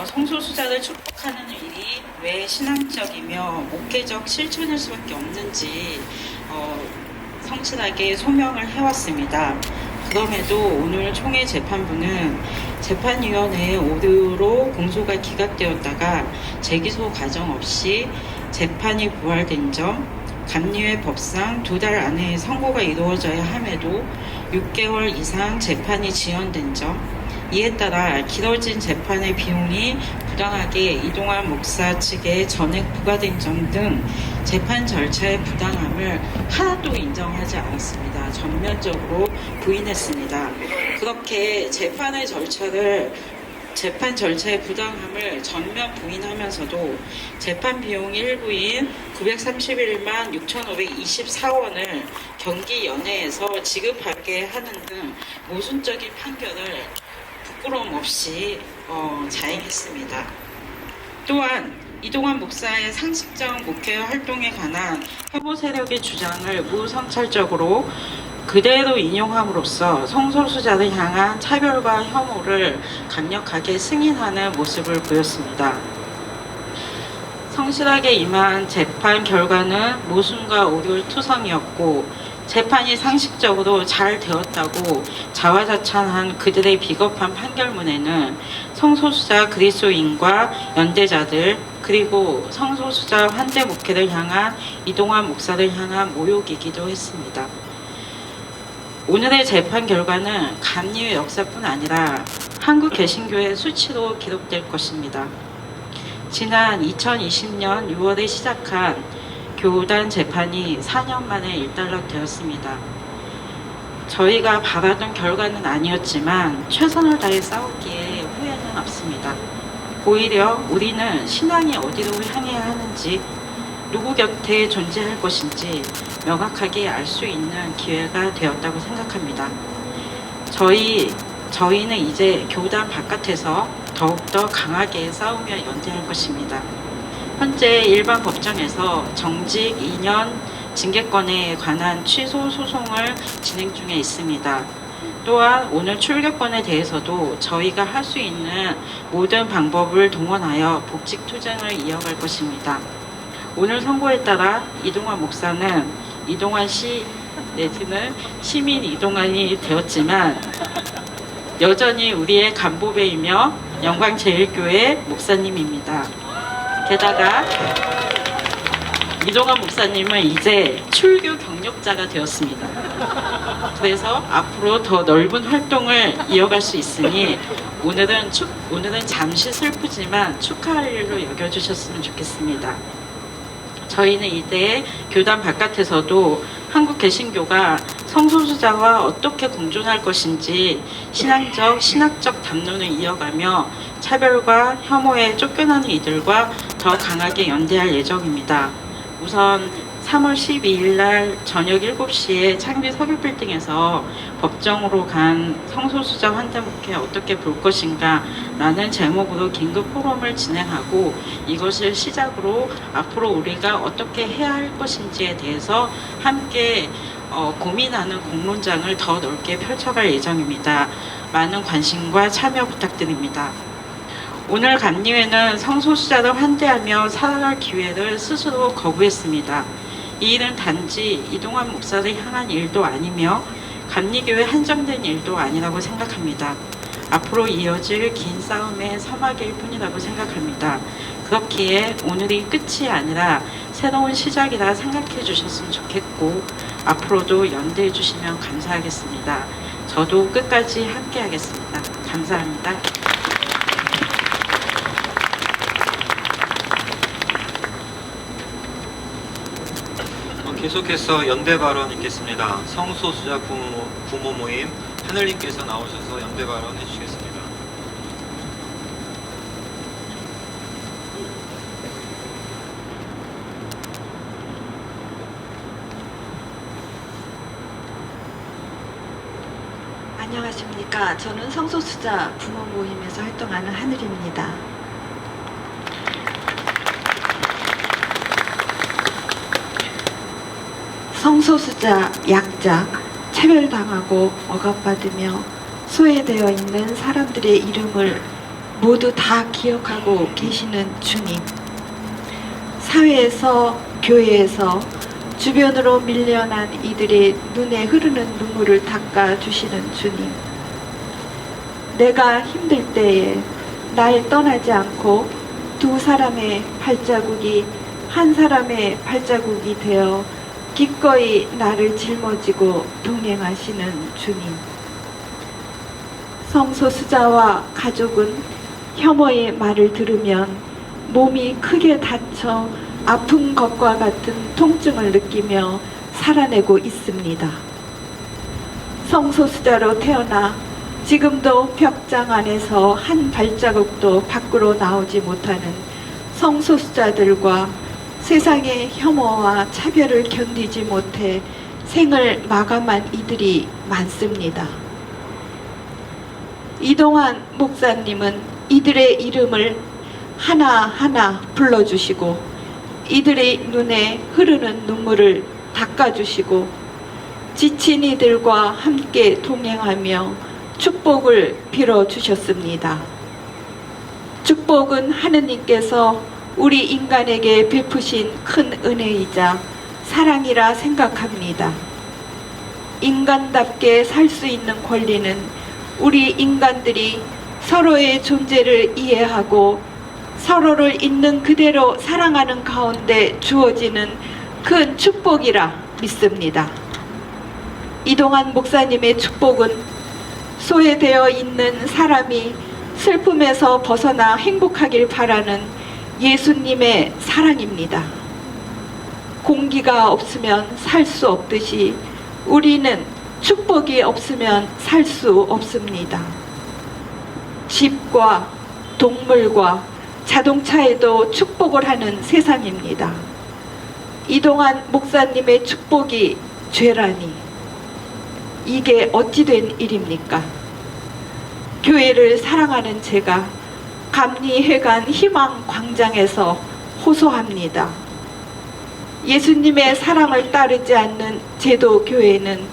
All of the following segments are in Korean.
성소수자를 축복하는 일이 왜 신앙적이며 목회적 실천일 수밖에 없는지 성실하게 소명을 해왔습니다. 그럼에도 오늘 총회 재판부는 재판위원회의 오류로 공소가 기각되었다가 재기소 과정 없이 재판이 부활된 점, 감리회 법상 2달 안에 선고가 이루어져야 함에도 6개월 이상 재판이 지연된 점, 이에 따라 길어진 재판의 비용이 부당하게 이동환 목사 측에 전액 부과된 점 등 재판 절차의 부당함을 하나도 인정하지 않았습니다. 전면적으로 부인했습니다. 그렇게 재판 절차의 부당함을 전면 부인하면서도 재판 비용 일부인 931만 6,524원을 경기연회에서 지급하게 하는 등 모순적인 판결을 부끄러움 없이 자행했습니다. 또한 이동환 목사의 상식적 목회 활동에 관한 혐오 세력의 주장을 무성찰적으로 그대로 인용함으로써 성소수자를 향한 차별과 혐오를 강력하게 승인하는 모습을 보였습니다. 성실하게 임한 재판 결과는 모순과 오류투성이었고 재판이 상식적으로 잘 되었다고 자화자찬한 그들의 비겁한 판결문에는 성소수자 그리스도인과 연대자들 그리고 성소수자 환대 목회를 향한 이동환 목사를 향한 모욕이기도 했습니다. 오늘의 재판 결과는 감리회 역사뿐 아니라 한국 개신교의 수치로 기록될 것입니다. 지난 2020년 6월에 시작한 교단 재판이 4년 만에 일단락되었습니다. 저희가 바라던 결과는 아니었지만 최선을 다해 싸웠기에 후회는 없습니다. 오히려 우리는 신앙이 어디로 향해야 하는지 누구 곁에 존재할 것인지 명확하게 알 수 있는 기회가 되었다고 생각합니다. 저희는 이제 교단 바깥에서 더욱더 강하게 싸우며 연대할 것입니다. 현재 일반 법정에서 정직 2년 징계권에 관한 취소 소송을 진행 중에 있습니다. 또한 오늘 출교권에 대해서도 저희가 할 수 있는 모든 방법을 동원하여 복직 투쟁을 이어갈 것입니다. 오늘 선고에 따라 이동환 목사는 이동환 씨 내지는 시민 이동환이 되었지만 여전히 우리의 간보배이며 영광제일교회 목사님입니다. 게다가 이동환 목사님은 이제 출교 경력자가 되었습니다. 그래서 앞으로 더 넓은 활동을 이어갈 수 있으니 오늘은 잠시 슬프지만 축하할 일로 여겨주셨으면 좋겠습니다. 저희는 이제 교단 바깥에서도 한국 개신교가 성소수자와 어떻게 공존할 것인지 신학적 담론을 이어가며 차별과 혐오에 쫓겨나는 이들과 더 강하게 연대할 예정입니다. 우선 3월 12일 날 저녁 7시에 창리 서울빌딩에서 법정으로 간 성소수자 환대목회 어떻게 볼 것인가 라는 제목으로 긴급 포럼을 진행하고 이것을 시작으로 앞으로 우리가 어떻게 해야 할 것인지에 대해서 함께 고민하는 공론장을 더 넓게 펼쳐갈 예정입니다. 많은 관심과 참여 부탁드립니다. 오늘 감리회는 성소수자를 환대하며 살아갈 기회를 스스로 거부했습니다. 이 일은 단지 이동환 목사를 향한 일도 아니며 감리교에 한정된 일도 아니라고 생각합니다. 앞으로 이어질 긴 싸움의 서막일 뿐이라고 생각합니다. 그렇기에 오늘이 끝이 아니라 새로운 시작이라 생각해 주셨으면 좋겠고 앞으로도 연대해 주시면 감사하겠습니다. 저도 끝까지 함께 하겠습니다. 감사합니다. 계속해서 연대 발언 있겠습니다. 성소수자 부모 모임 하늘님께서 나오셔서 연대 발언 해주시겠습니다. 안녕하십니까. 저는 성소수자 부모 모임에서 활동하는 하늘입니다. 성소수자, 약자, 차별당하고 억압받으며 소외되어 있는 사람들의 이름을 모두 다 기억하고 계시는 주님. 사회에서, 교회에서 주변으로 밀려난 이들의 눈에 흐르는 눈물을 닦아주시는 주님. 내가 힘들 때에 날 떠나지 않고 두 사람의 발자국이 한 사람의 발자국이 되어 기꺼이 나를 짊어지고 동행하시는 주님. 성소수자와 가족은 혐오의 말을 들으면 몸이 크게 다쳐 아픈 것과 같은 통증을 느끼며 살아내고 있습니다. 성소수자로 태어나 지금도 벽장 안에서 한 발자국도 밖으로 나오지 못하는 성소수자들과 세상의 혐오와 차별을 견디지 못해 생을 마감한 이들이 많습니다. 이동환 목사님은 이들의 이름을 하나하나 불러주시고 이들의 눈에 흐르는 눈물을 닦아주시고 지친 이들과 함께 동행하며 축복을 빌어주셨습니다. 축복은 하느님께서 우리 인간에게 베푸신 큰 은혜이자 사랑이라 생각합니다. 인간답게 살 수 있는 권리는 우리 인간들이 서로의 존재를 이해하고 서로를 있는 그대로 사랑하는 가운데 주어지는 큰 축복이라 믿습니다. 이동환 목사님의 축복은 소외되어 있는 사람이 슬픔에서 벗어나 행복하길 바라는 예수님의 사랑입니다. 공기가 없으면 살 수 없듯이 우리는 축복이 없으면 살 수 없습니다. 집과 동물과 자동차에도 축복을 하는 세상입니다. 이동환 목사님의 축복이 죄라니 이게 어찌 된 일입니까? 교회를 사랑하는 제가 감리회관 희망광장에서 호소합니다. 예수님의 사랑을 따르지 않는 제도교회는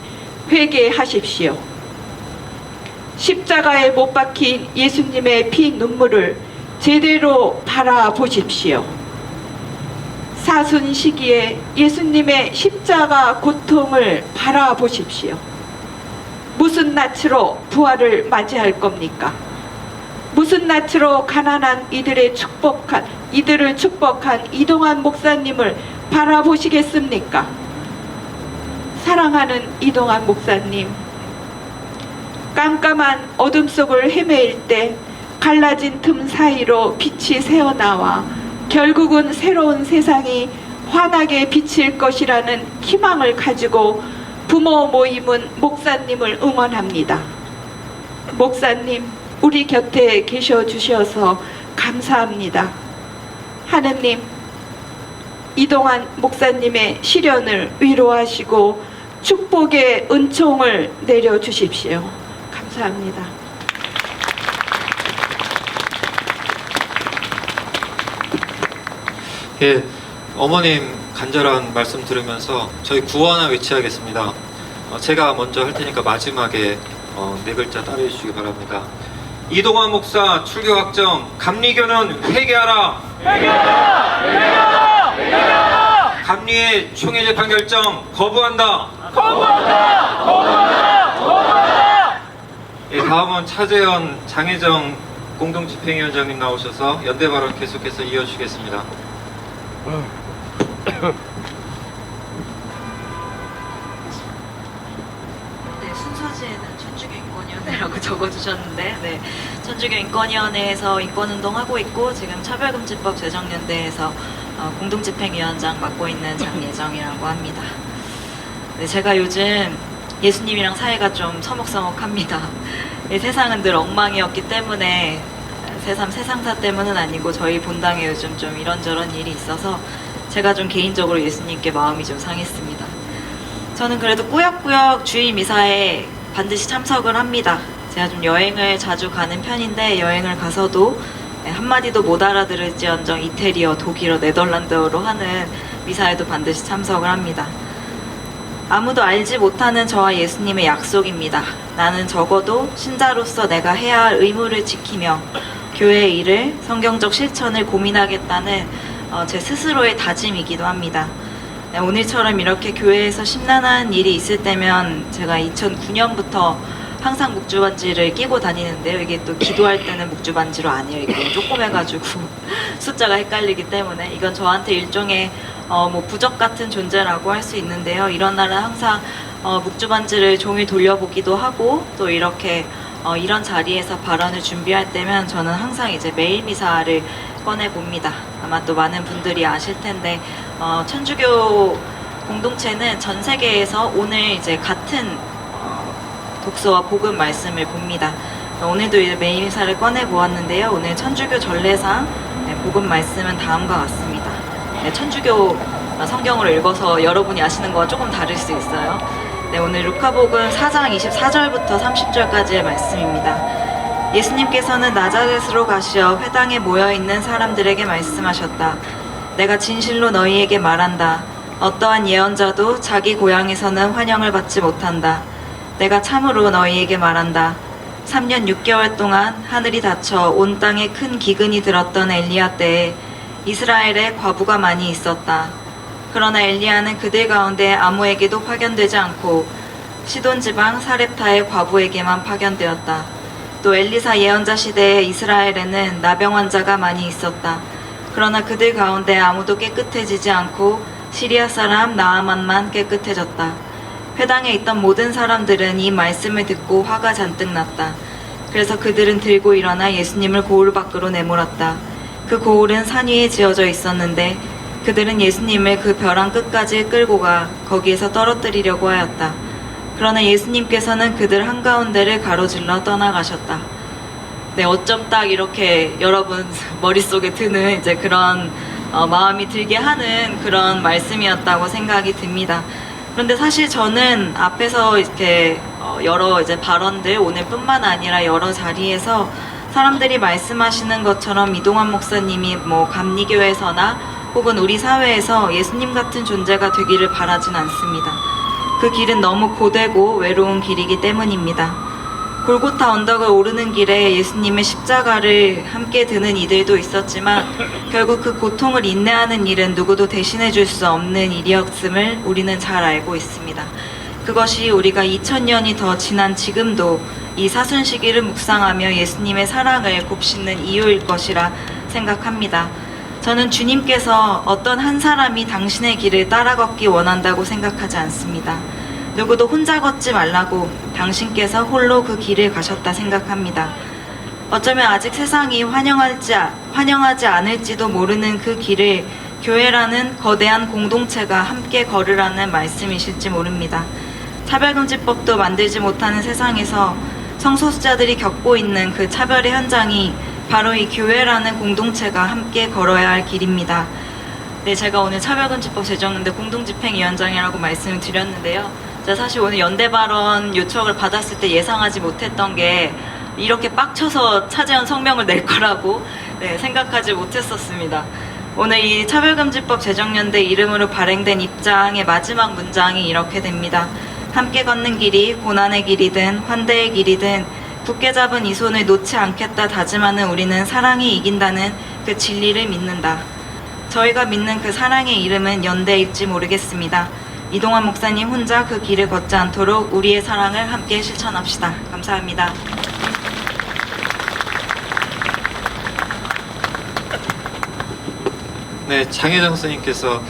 회개하십시오. 십자가에 못 박힌 예수님의 피 눈물을 제대로 바라보십시오. 사순 시기에 예수님의 십자가 고통을 바라보십시오. 무슨 낯으로 부활을 맞이할 겁니까? 무슨 낯으로 가난한 이들을 축복한 이동환 목사님을 바라보시겠습니까? 사랑하는 이동환 목사님, 깜깜한 어둠 속을 헤매일 때 갈라진 틈 사이로 빛이 새어나와 결국은 새로운 세상이 환하게 비칠 것이라는 희망을 가지고 부모 모임은 목사님을 응원합니다. 목사님, 우리 곁에 계셔 주셔서 감사합니다. 하느님, 이동환 목사님의 시련을 위로하시고 축복의 은총을 내려주십시오. 감사합니다. 예, 어머님 간절한 말씀 들으면서 저희 구호 하나 외치하겠습니다. 제가 먼저 할 테니까 마지막에 네 글자 따르해 주시기 바랍니다. 이동환 목사 출교 확정, 감리교는 회개하라! 회개하라! 회개하라! 회개하라! 감리의 총회 재판 결정 거부한다! 거부한다! 거부한다! 거부한다! 예, 다음은 차재현, 장혜정 공동집행위원장님 나오셔서 연대 발언 계속해서 이어주시겠습니다. 네, 순서지에는 천주교 인권위원회라고 적어주셨는데, 네, 천주교 인권위원회에서 인권운동하고 있고 지금 차별금지법 제정연대에서 공동집행위원장 맡고 있는 장예정이라고 합니다. 네, 제가 요즘 예수님이랑 사이가 좀 서먹서먹합니다. 이 세상은 늘 엉망이었기 때문에 세상사 때문은 아니고 저희 본당에 요즘 좀 이런저런 일이 있어서 제가 좀 개인적으로 예수님께 마음이 좀 상했습니다. 저는 그래도 꾸역꾸역 주일 미사에 반드시 참석을 합니다. 제가 좀 여행을 자주 가는 편인데 여행을 가서도 한마디도 못 알아들을지언정 이태리어, 독일어, 네덜란드어로 하는 미사에도 반드시 참석을 합니다. 아무도 알지 못하는 저와 예수님의 약속입니다. 나는 적어도 신자로서 내가 해야 할 의무를 지키며 교회 일을, 성경적 실천을 고민하겠다는 제 스스로의 다짐이기도 합니다. 네, 오늘처럼 이렇게 교회에서 심란한 일이 있을 때면 제가 2009년부터 항상 묵주반지를 끼고 다니는데요. 이게 또 기도할 때는 묵주반지로 아니에요. 이게 너무 조그매가지고 숫자가 헷갈리기 때문에 이건 저한테 일종의 뭐 부적 같은 존재라고 할 수 있는데요. 이런 날은 항상 묵주반지를 종일 돌려보기도 하고 또 이렇게 이런 자리에서 발언을 준비할 때면 저는 항상 이제 매일 미사를 꺼내 봅니다. 아마 또 많은 분들이 아실 텐데 천주교 공동체는 전 세계에서 오늘 이제 같은 독서와 복음 말씀을 봅니다. 오늘도 매일 미사를 꺼내 보았는데요. 오늘 천주교 전례상 복음 말씀은 다음과 같습니다. 천주교 성경을 읽어서 여러분이 아시는 거와 조금 다를 수 있어요. 네, 오늘 루카복음 4장 24절부터 30절까지의 말씀입니다. 예수님께서는 나자렛으로 가시어 회당에 모여있는 사람들에게 말씀하셨다. 내가 진실로 너희에게 말한다. 어떠한 예언자도 자기 고향에서는 환영을 받지 못한다. 내가 참으로 너희에게 말한다. 3년 6개월 동안 하늘이 닫혀 온 땅에 큰 기근이 들었던 엘리야 때에 이스라엘에 과부가 많이 있었다. 그러나 엘리야는 그들 가운데 아무에게도 파견되지 않고 시돈 지방 사렙타의 과부에게만 파견되었다. 또 엘리사 예언자 시대에 이스라엘에는 나병 환자가 많이 있었다. 그러나 그들 가운데 아무도 깨끗해지지 않고 시리아 사람 나아만만 깨끗해졌다. 회당에 있던 모든 사람들은 이 말씀을 듣고 화가 잔뜩 났다. 그래서 그들은 들고 일어나 예수님을 고을 밖으로 내몰았다. 그 고을은 산 위에 지어져 있었는데 그들은 예수님을 그 벼랑 끝까지 끌고 가 거기에서 떨어뜨리려고 하였다. 그러나 예수님께서는 그들 한가운데를 가로질러 떠나가셨다. 네, 어쩜 딱 이렇게 여러분 머릿속에 드는 이제 그런 마음이 들게 하는 그런 말씀이었다고 생각이 듭니다. 그런데 사실 저는 앞에서 이렇게 여러 이제 발언들 오늘뿐만 아니라 여러 자리에서 사람들이 말씀하시는 것처럼 이동환 목사님이 뭐 감리교에서나 혹은 우리 사회에서 예수님 같은 존재가 되기를 바라진 않습니다. 그 길은 너무 고되고 외로운 길이기 때문입니다. 골고타 언덕을 오르는 길에 예수님의 십자가를 함께 드는 이들도 있었지만 결국 그 고통을 인내하는 일은 누구도 대신해 줄 수 없는 일이었음을 우리는 잘 알고 있습니다. 그것이 우리가 2000년이 더 지난 지금도 이 사순 시기를 묵상하며 예수님의 사랑을 곱씹는 이유일 것이라 생각합니다. 저는 주님께서 어떤 한 사람이 당신의 길을 따라 걷기 원한다고 생각하지 않습니다. 누구도 혼자 걷지 말라고 당신께서 홀로 그 길을 가셨다 생각합니다. 어쩌면 아직 세상이 환영하지 않을지도 모르는 그 길을 교회라는 거대한 공동체가 함께 걸으라는 말씀이실지 모릅니다. 차별금지법도 만들지 못하는 세상에서 성소수자들이 겪고 있는 그 차별의 현장이 바로 이 교회라는 공동체가 함께 걸어야 할 길입니다. 네, 제가 오늘 차별금지법 제정연대 공동집행위원장이라고 말씀을 드렸는데요. 제가 사실 오늘 연대 발언 요청을 받았을 때 예상하지 못했던 게 이렇게 빡쳐서 차재현 성명을 낼 거라고 생각하지 못했었습니다. 오늘 이 차별금지법 제정연대 이름으로 발행된 입장의 마지막 문장이 이렇게 됩니다. 함께 걷는 길이 고난의 길이든 환대의 길이든 굳게 잡은 이 손을 놓지 않겠다 다짐하는 우리는 사랑이 이긴다는 그 진리를 믿는다. 저희가 믿는 그 사랑의 이름은 연대일지 모르겠습니다. 이동환 목사님 혼자 그 길을 걷지 않도록 우리의 사랑을 함께 실천합시다. 감사합니다. 네, 장혜정 스님께서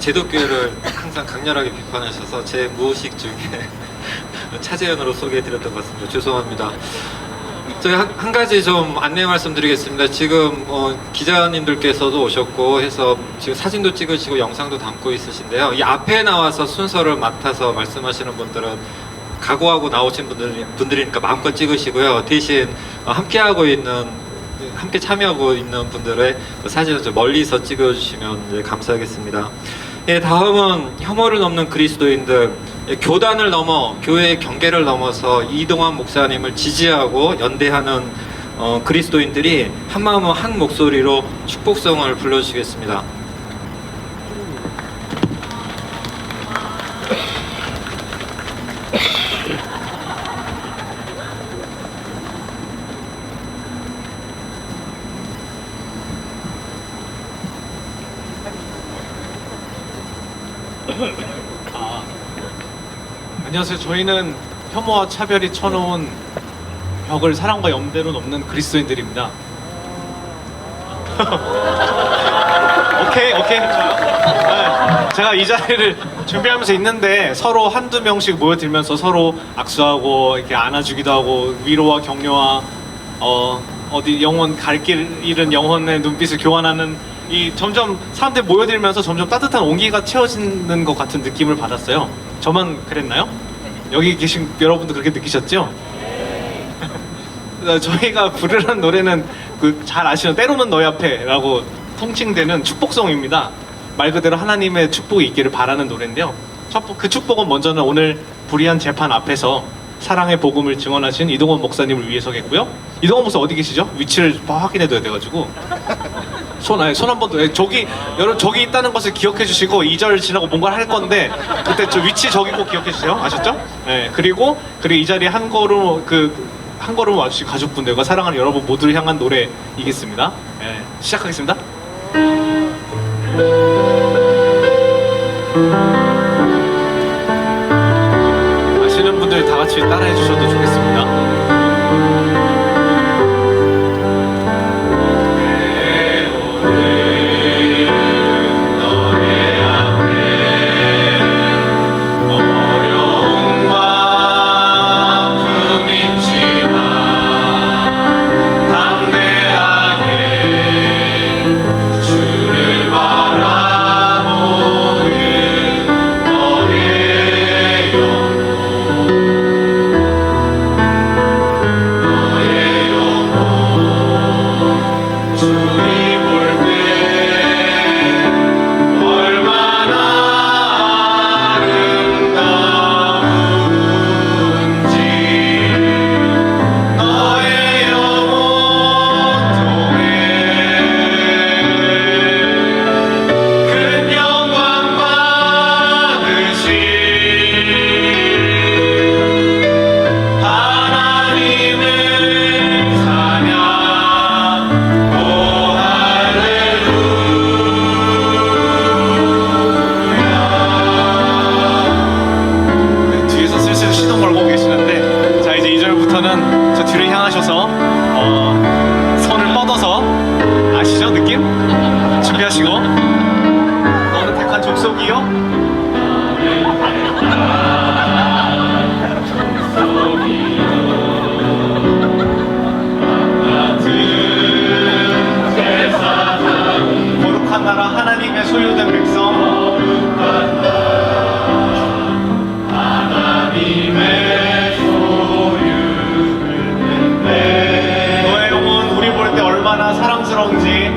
제독교회를 항상 강렬하게 비판하셔서 제 무의식 중에 차재현으로 소개해드렸던 것 같습니다. 죄송합니다. 저희 한 가지 좀 안내 말씀드리겠습니다. 지금 기자님들께서도 오셨고 해서 지금 사진도 찍으시고 영상도 담고 있으신데요. 이 앞에 나와서 순서를 맡아서 말씀하시는 분들은 각오하고 나오신 분들이니까 마음껏 찍으시고요. 대신 함께 참여하고 있는 분들의 사진을 좀 멀리서 찍어주시면 감사하겠습니다. 예, 다음은 혐오를 넘는 그리스도인들, 교단을 넘어 교회의 경계를 넘어서 이동환 목사님을 지지하고 연대하는 그리스도인들이 한마음 한 목소리로 축복성을 불러주시겠습니다. 안녕하세요. 저희는 혐오와 차별이 쳐놓은 벽을 사랑과 연대로 넘는 그리스도인들입니다. 오케이. 네, 제가 이 자리를 준비하면서 있는데 서로 한두 명씩 모여들면서 서로 악수하고 이렇게 안아주기도 하고 위로와 격려와 어디 영혼 갈 길 잃은 영혼의 눈빛을 교환하는 이 점점 사람들 모여들면서 점점 따뜻한 온기가 채워지는 것 같은 느낌을 받았어요. 저만 그랬나요? 여기 계신 여러분도 그렇게 느끼셨죠? 저희가 부르는 노래는 그 잘 아시는 때로는 너희 앞에라고 통칭되는 축복송입니다. 말 그대로 하나님의 축복이 있기를 바라는 노래인데요. 그 축복은 먼저는 오늘 불의한 재판 앞에서 사랑의 복음을 증언하신 이동원 목사님을 위해서겠고요. 이동원 목사 어디 계시죠? 위치를 확인해둬야 돼가지고 손 한 번 더. 여러분 저기 있다는 것을 기억해 주시고 2절 지나고 뭔가를 할 건데 그때 저 위치 저기 꼭 기억해 주세요. 아셨죠? 네. 그리고 이 자리에 한 걸음 와주신 가족분들과 사랑하는 여러분 모두를 향한 노래이겠습니다. 네. 시작하겠습니다. 아시는 분들 다 같이 따라해 주셔도 좋겠습니다. 손을 뻗어서 아시죠? 느낌? 준비하시고 너는 택한 족속이요? 거룩한 나라 하나님의 소유된 백성 얼마나 사랑스러운지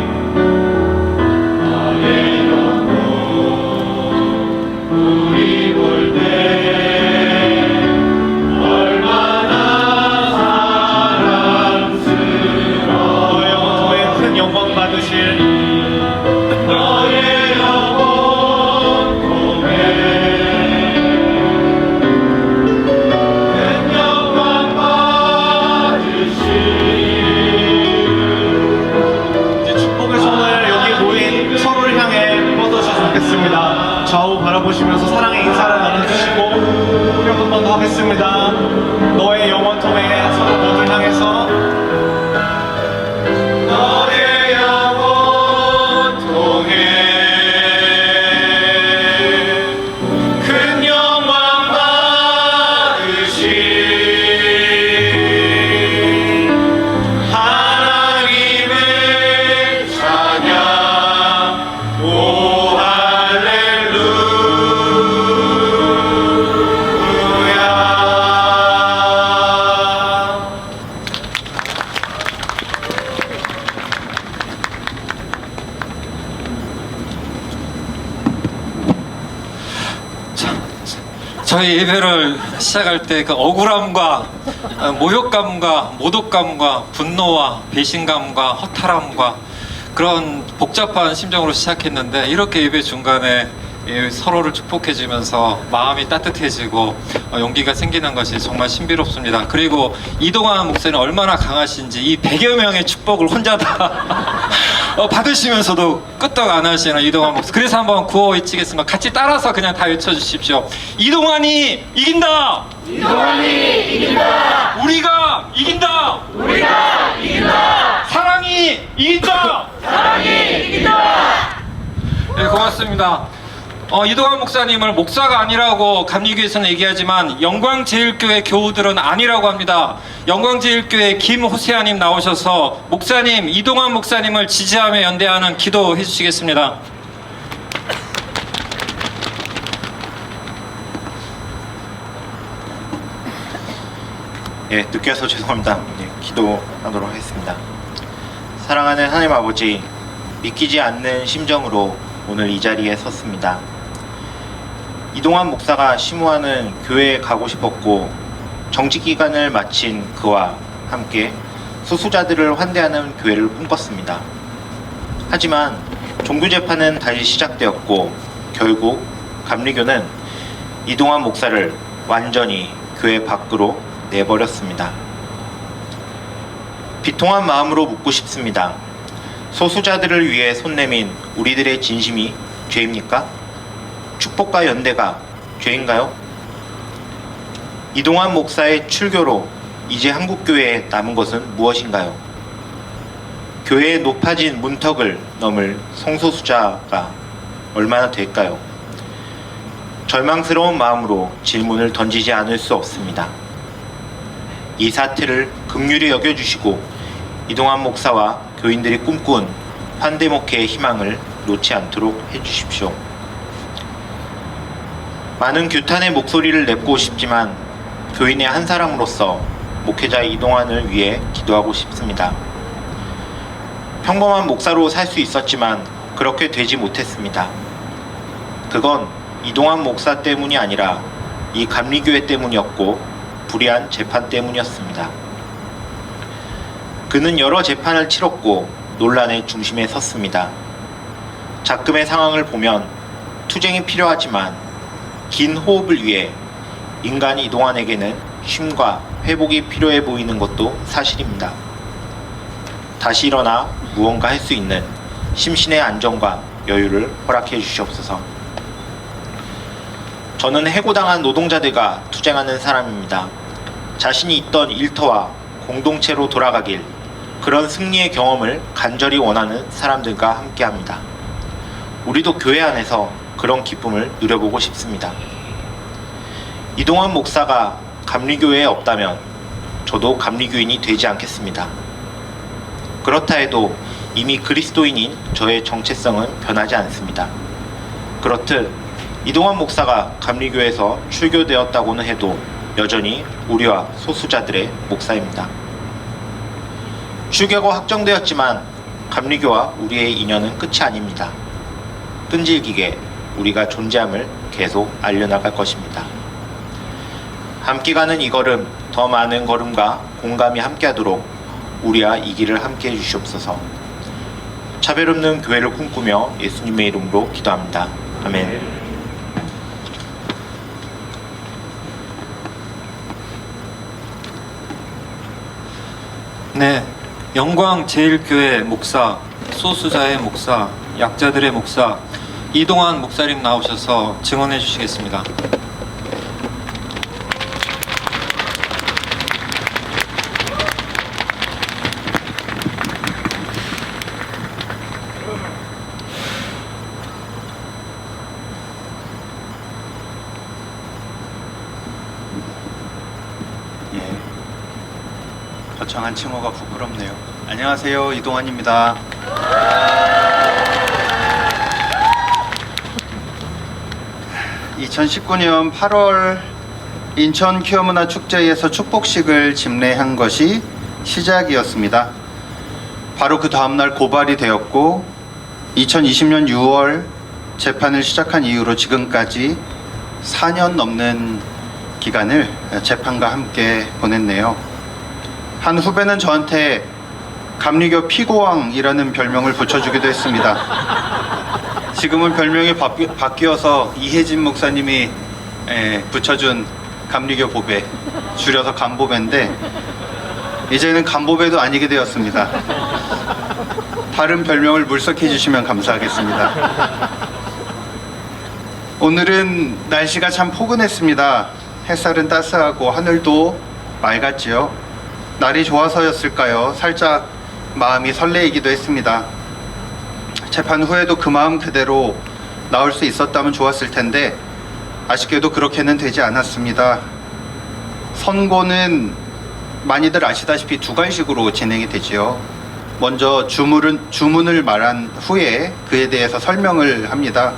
나의 영혼 우리 볼 때 얼마나 사랑스러워 너의 영혼에 큰 영광 받으실 너의 영혼 통해 큰 영광 받으실 좌우 바라보시면서 사랑의 인사를 나눠주시고 후렴 한 번 더 하겠습니다. 너의 영혼 통해 서로 모두를 향해서 너의 영혼 통해 큰 영광 받으신 하나님의 찬양 오 저희 예배를 시작할 때 그 억울함과 모욕감과 모독감과 분노와 배신감과 허탈함과 그런 복잡한 심정으로 시작했는데 이렇게 예배 중간에 서로를 축복해주면서 마음이 따뜻해지고 용기가 생기는 것이 정말 신비롭습니다. 그리고 이동환 목사님 얼마나 강하신지 이 100여 명의 축복을 혼자 다 받으시면서도 끄떡 안 하시는 이동환 목사. 그래서 한번 구호 외치겠습니다. 같이 따라서 그냥 다 외쳐주십시오. 이동환이 이긴다. 이동환이 이긴다. 우리가 이긴다. 우리가 이긴다. 사랑이 이긴다. 사랑이 이긴다. 네, 고맙습니다. 이동환 목사님을 목사가 아니라고 감리교에서는 얘기하지만 영광제일교회 교우들은 아니라고 합니다. 영광제일교회 김호세아님 나오셔서 목사님, 이동환 목사님을 지지하며 연대하는 기도해 주시겠습니다. 예, 늦게 와서 죄송합니다. 예, 기도하도록 하겠습니다. 사랑하는 하나님 아버지, 믿기지 않는 심정으로 오늘 이 자리에 섰습니다. 이동환 목사가 심호하는 교회에 가고 싶었고 정직기간을 마친 그와 함께 소수자들을 환대하는 교회를 꿈꿨습니다. 하지만 종교재판은 다시 시작되었고 결국 감리교는 이동환 목사를 완전히 교회 밖으로 내버렸습니다. 비통한 마음으로 묻고 싶습니다. 소수자들을 위해 손 내민 우리들의 진심이 죄입니까? 축복과 연대가 죄인가요? 이동환 목사의 출교로 이제 한국교회에 남은 것은 무엇인가요? 교회의 높아진 문턱을 넘을 성소수자가 얼마나 될까요? 절망스러운 마음으로 질문을 던지지 않을 수 없습니다. 이 사태를 긍휼히 여겨주시고 이동환 목사와 교인들이 꿈꾼 환대목회의 희망을 놓지 않도록 해주십시오. 많은 규탄의 목소리를 내고 싶지만 교인의 한 사람으로서 목회자 이동환을 위해 기도하고 싶습니다. 평범한 목사로 살 수 있었지만 그렇게 되지 못했습니다. 그건 이동환 목사 때문이 아니라 이 감리교회 때문이었고 불의한 재판 때문이었습니다. 그는 여러 재판을 치렀고 논란의 중심에 섰습니다. 작금의 상황을 보면 투쟁이 필요하지만 긴 호흡을 위해 인간 이동환에게는 쉼과 회복이 필요해 보이는 것도 사실입니다. 다시 일어나 무언가 할 수 있는 심신의 안정과 여유를 허락해 주시옵소서. 저는 해고당한 노동자들과 투쟁하는 사람입니다. 자신이 있던 일터와 공동체로 돌아가길, 그런 승리의 경험을 간절히 원하는 사람들과 함께합니다. 우리도 교회 안에서 그런 기쁨을 누려보고 싶습니다. 이동환 목사가 감리교회에 없다면 저도 감리교인이 되지 않겠습니다. 그렇다 해도 이미 그리스도인인 저의 정체성은 변하지 않습니다. 그렇듯 이동환 목사가 감리교회에서 출교되었다고는 해도 여전히 우리와 소수자들의 목사입니다. 출교가 확정되었지만 감리교와 우리의 인연은 끝이 아닙니다. 끈질기게 우리가 존재함을 계속 알려나갈 것입니다. 함께 가는 이 걸음, 더 많은 걸음과 공감이 함께하도록 우리와 이 길을 함께 해주시옵소서. 차별 없는 교회를 꿈꾸며 예수님의 이름으로 기도합니다. 아멘. 네, 영광제일교회 목사, 소수자의 목사, 약자들의 목사 이동환 목사님 나오셔서 증언해 주시겠습니다. 예, 거창한 칭호가 부끄럽네요. 안녕하세요, 이동환입니다. 2019년 8월 인천 퀴어문화 축제에서 축복식을 집례한 것이 시작이었습니다. 바로 그 다음날 고발이 되었고 2020년 6월 재판을 시작한 이후로 지금까지 4년 넘는 기간을 재판과 함께 보냈네요. 한 후배는 저한테 감리교 피고왕이라는 별명을 붙여주기도 했습니다. 지금은 별명이 바뀌어서 이혜진 목사님이 붙여준 감리교 보배, 줄여서 감보배인데 이제는 감보배도 아니게 되었습니다. 다른 별명을 물색해 주시면 감사하겠습니다. 오늘은 날씨가 참 포근했습니다. 햇살은 따스하고 하늘도 맑았지요. 날이 좋아서였을까요? 살짝 마음이 설레이기도 했습니다. 재판 후에도 그 마음 그대로 나올 수 있었다면 좋았을 텐데 아쉽게도 그렇게는 되지 않았습니다. 선고는 많이들 아시다시피 두 가지식으로 진행이 되지요. 먼저 주문을 말한 후에 그에 대해서 설명을 합니다.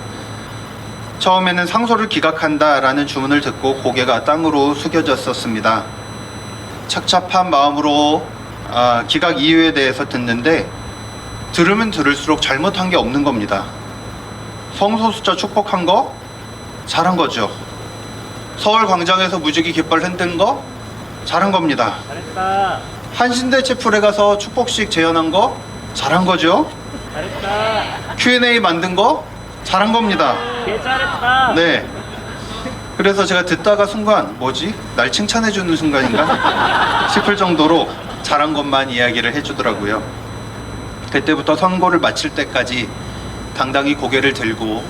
처음에는 상소를 기각한다라는 주문을 듣고 고개가 땅으로 숙여졌었습니다. 착잡한 마음으로 기각 이유에 대해서 듣는데 들으면 들을수록 잘못한 게 없는 겁니다. 성소수자 축복한 거 잘한 거죠. 서울 광장에서 무지개 깃발 흔든 거 잘한 겁니다. 잘했다. 한신대체 풀에 가서 축복식 재현한 거 잘한 거죠. 잘했다. Q&A 만든 거 잘한 겁니다. 개 잘했다. 네. 그래서 제가 듣다가 순간 뭐지? 날 칭찬해주는 순간인가? 싶을 정도로 잘한 것만 이야기를 해주더라고요. 그때부터 선고를 마칠 때까지 당당히 고개를 들고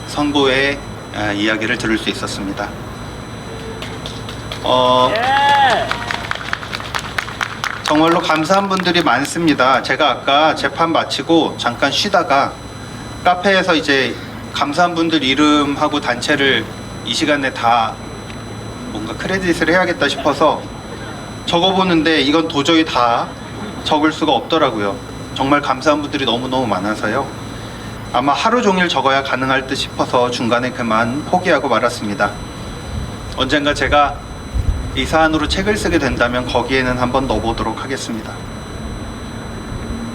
선고의 이야기를 들을 수 있었습니다. 예. 정말로 감사한 분들이 많습니다. 제가 아까 재판 마치고 잠깐 쉬다가 카페에서 이제 감사한 분들 이름하고 단체를 이 시간에 다 뭔가 크레딧을 해야겠다 싶어서 적어보는데 이건 도저히 다 적을 수가 없더라고요. 정말 감사한 분들이 너무너무 많아서요. 아마 하루 종일 적어야 가능할 듯 싶어서 중간에 그만 포기하고 말았습니다. 언젠가 제가 이 사안으로 책을 쓰게 된다면 거기에는 한번 넣어보도록 하겠습니다.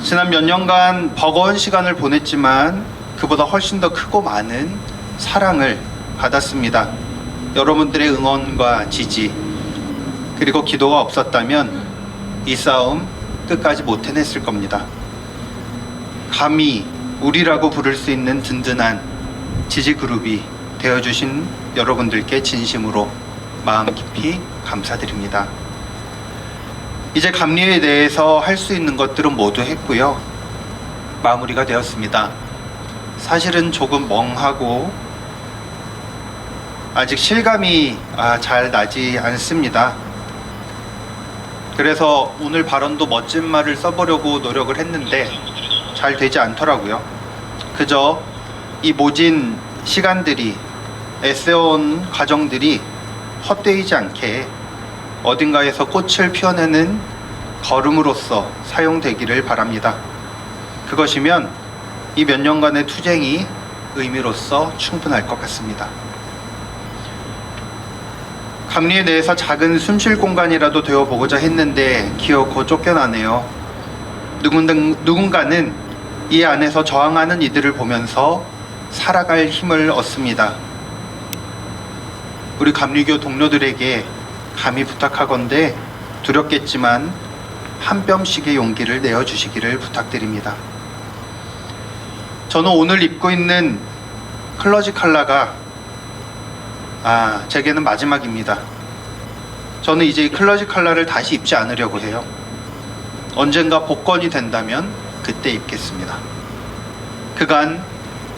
지난 몇 년간 버거운 시간을 보냈지만 그보다 훨씬 더 크고 많은 사랑을 받았습니다. 여러분들의 응원과 지지 그리고 기도가 없었다면 이 싸움 끝까지 못 해냈을 겁니다. 감히 우리라고 부를 수 있는 든든한 지지 그룹이 되어주신 여러분들께 진심으로 마음 깊이 감사드립니다. 이제 감리에 대해서 할 수 있는 것들은 모두 했고요. 마무리가 되었습니다. 사실은 조금 멍하고 아직 실감이 잘 나지 않습니다. 그래서 오늘 발언도 멋진 말을 써보려고 노력을 했는데 잘 되지 않더라고요. 그저 이 모진 시간들이 애써온 과정들이 헛되이지 않게 어딘가에서 꽃을 피워내는 걸음으로써 사용되기를 바랍니다. 그것이면 이 몇 년간의 투쟁이 의미로서 충분할 것 같습니다. 감리에 대해서 작은 숨쉴 공간이라도 되어보고자 했는데 기어코 쫓겨나네요. 누군가는 이 안에서 저항하는 이들을 보면서 살아갈 힘을 얻습니다. 우리 감리교 동료들에게 감히 부탁하건대 두렵겠지만 한 뼘씩의 용기를 내어주시기를 부탁드립니다. 저는 오늘 입고 있는 클러지 컬러가 제게는 마지막입니다. 저는 이제 이 클러지 컬러를 다시 입지 않으려고 해요. 언젠가 복권이 된다면 그때 입겠습니다. 그간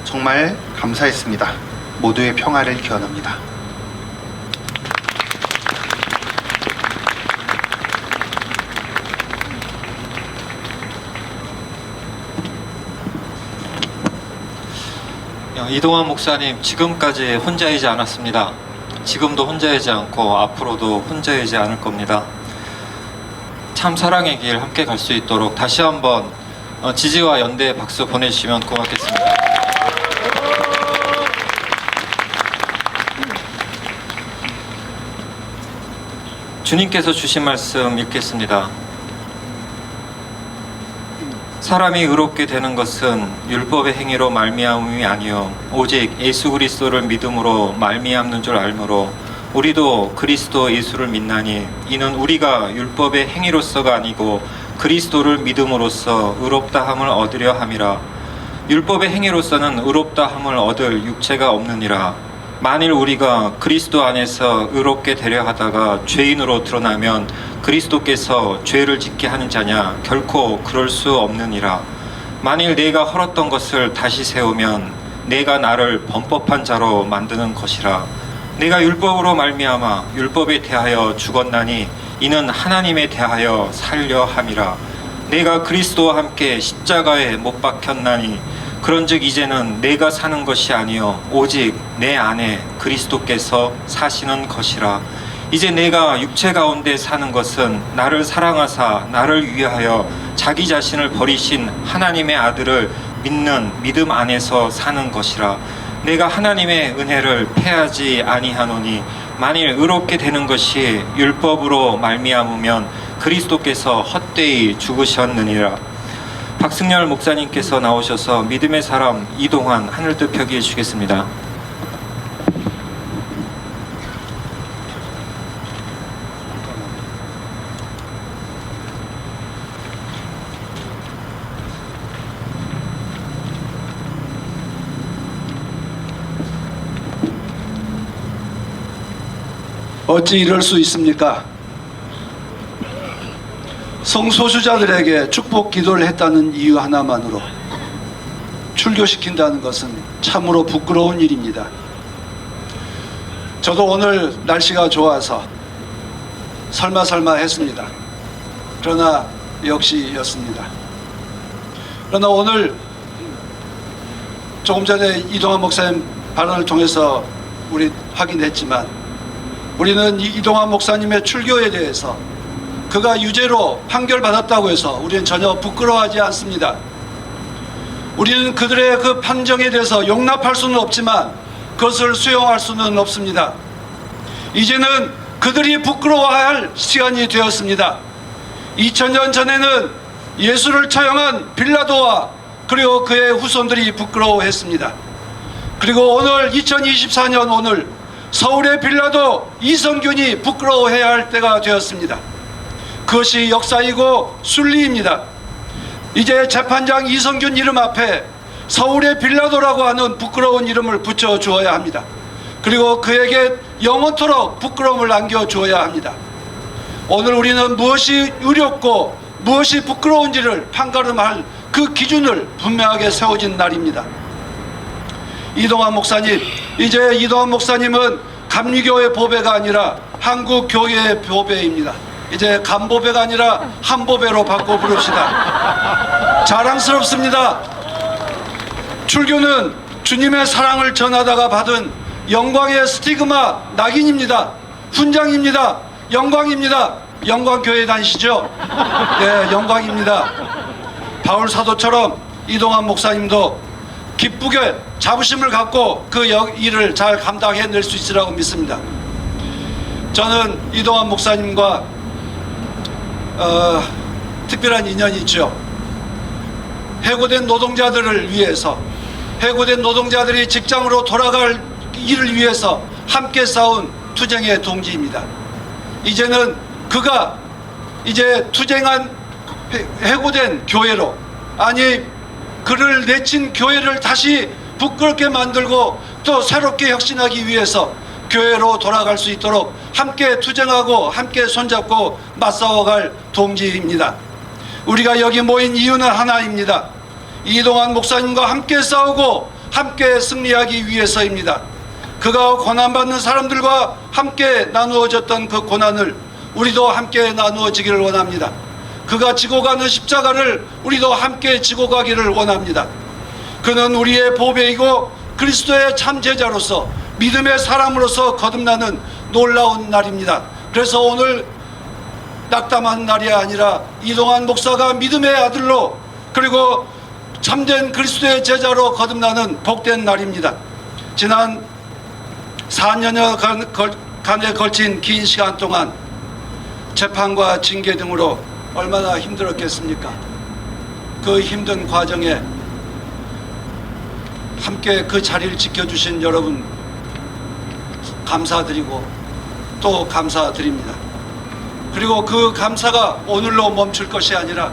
정말 감사했습니다. 모두의 평화를 기원합니다. 이동환 목사님, 지금까지 혼자이지 않았습니다. 지금도 혼자이지 않고 앞으로도 혼자이지 않을 겁니다. 참 사랑의 길 함께 갈 수 있도록 다시 한번 지지와 연대의 박수 보내주시면 고맙겠습니다. 주님께서 주신 말씀 읽겠습니다. 사람이 의롭게 되는 것은 율법의 행위로 말미암음이 아니요 오직 예수 그리스도를 믿음으로 말미암는 줄 알므로 우리도 그리스도 예수를 믿나니 이는 우리가 율법의 행위로서가 아니고 그리스도를 믿음으로써 의롭다함을 얻으려 함이라. 율법의 행위로서는 의롭다 함을 얻을 육체가 없느니라. 만일 우리가 그리스도 안에서 의롭게 되려 하다가 죄인으로 드러나면 그리스도께서 죄를 짓게 하는 자냐? 결코 그럴 수 없느니라. 만일 내가 헐었던 것을 다시 세우면 내가 나를 범법한 자로 만드는 것이라. 내가 율법으로 말미암아 율법에 대하여 죽었나니 이는 하나님에 대하여 살려 함이라. 내가 그리스도와 함께 십자가에 못 박혔나니 그런즉 이제는 내가 사는 것이 아니요 오직 내 안에 그리스도께서 사시는 것이라. 이제 내가 육체 가운데 사는 것은 나를 사랑하사 나를 위하여 자기 자신을 버리신 하나님의 아들을 믿는 믿음 안에서 사는 것이라. 내가 하나님의 은혜를 패하지 아니하노니 만일 의롭게 되는 것이 율법으로 말미암으면 그리스도께서 헛되이 죽으셨느니라. 박승열 목사님께서 나오셔서 믿음의 사람 이동환 하늘뜻 펴기해 주시겠습니다. 어찌 이럴 수 있습니까? 성소수자들에게 축복 기도를 했다는 이유 하나만으로 출교시킨다는 것은 참으로 부끄러운 일입니다. 저도 오늘 날씨가 좋아서 설마 했습니다. 그러나 역시였습니다. 그러나 오늘 조금 전에 이동환 목사님 발언을 통해서 우리 확인했지만 우리는 이동환 목사님의 출교에 대해서 그가 유죄로 판결받았다고 해서 우리는 전혀 부끄러워하지 않습니다. 우리는 그들의 그 판정에 대해서 용납할 수는 없지만 그것을 수용할 수는 없습니다. 이제는 그들이 부끄러워할 시간이 되었습니다. 2000년 전에는 예수를 처형한 빌라도와 그리고 그의 후손들이 부끄러워했습니다. 그리고 오늘 2024년 오늘 서울의 빌라도 이성균이 부끄러워해야 할 때가 되었습니다. 그것이 역사이고 순리입니다. 이제 재판장 이성균 이름 앞에 서울의 빌라도라고 하는 부끄러운 이름을 붙여 주어야 합니다. 그리고 그에게 영원토록 부끄러움을 안겨주어야 합니다. 오늘 우리는 무엇이 의롭고 무엇이 부끄러운지를 판가름할 그 기준을 분명하게 세워진 날입니다. 이동환 목사님, 이제 이동환 목사님은 감리교의 보배가 아니라 한국교회의 보배입니다. 이제 간보배가 아니라 한보배로 바꿔 부릅시다. 자랑스럽습니다. 출교는 주님의 사랑을 전하다가 받은 영광의 스티그마 낙인입니다. 훈장입니다. 영광입니다. 영광교회 다니시죠? 네, 영광입니다. 바울 사도처럼 이동환 목사님도 기쁘게 자부심을 갖고 그 일을 잘 감당해낼 수 있으라고 믿습니다. 저는 이동환 목사님과 특별한 인연이 있죠. 해고된 노동자들을 위해서, 해고된 노동자들이 직장으로 돌아갈 일을 위해서 함께 싸운 투쟁의 동지입니다. 이제는 그가 이제 투쟁한 해고된 교회로, 아니 그를 내친 교회를 다시 부끄럽게 만들고 또 새롭게 혁신하기 위해서 교회로 돌아갈 수 있도록 함께 투쟁하고 함께 손잡고 맞싸워갈 동지입니다. 우리가 여기 모인 이유는 하나입니다. 이동환 목사님과 함께 싸우고 함께 승리하기 위해서입니다. 그가 고난받는 사람들과 함께 나누어졌던 그 고난을 우리도 함께 나누어지기를 원합니다. 그가 지고 가는 십자가를 우리도 함께 지고 가기를 원합니다. 그는 우리의 보배이고 그리스도의 참 제자로서 믿음의 사람으로서 거듭나는 놀라운 날입니다. 그래서 오늘 낙담한 날이 아니라 이동환 목사가 믿음의 아들로 그리고 참된 그리스도의 제자로 거듭나는 복된 날입니다. 지난 4년여간에 걸친 긴 시간 동안 재판과 징계 등으로 얼마나 힘들었겠습니까? 그 힘든 과정에 함께 그 자리를 지켜주신 여러분 감사드리고 또 감사드립니다. 그리고 그 감사가 오늘로 멈출 것이 아니라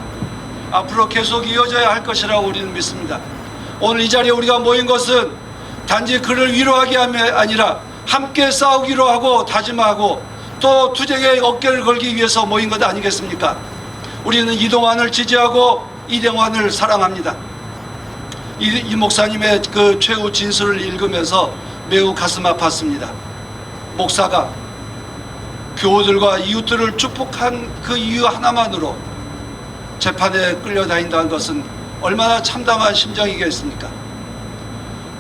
앞으로 계속 이어져야 할 것이라고 우리는 믿습니다. 오늘 이 자리에 우리가 모인 것은 단지 그를 위로하기 아니라 함께 싸우기로 하고 다짐하고 또 투쟁의 어깨를 걸기 위해서 모인 것 아니겠습니까? 우리는 이동환을 지지하고 이동환을 사랑합니다. 이 목사님의 그 최후 진술을 읽으면서 매우 가슴 아팠습니다. 목사가 교우들과 이웃들을 축복한 그 이유 하나만으로 재판에 끌려다닌다는 것은 얼마나 참담한 심정이겠습니까?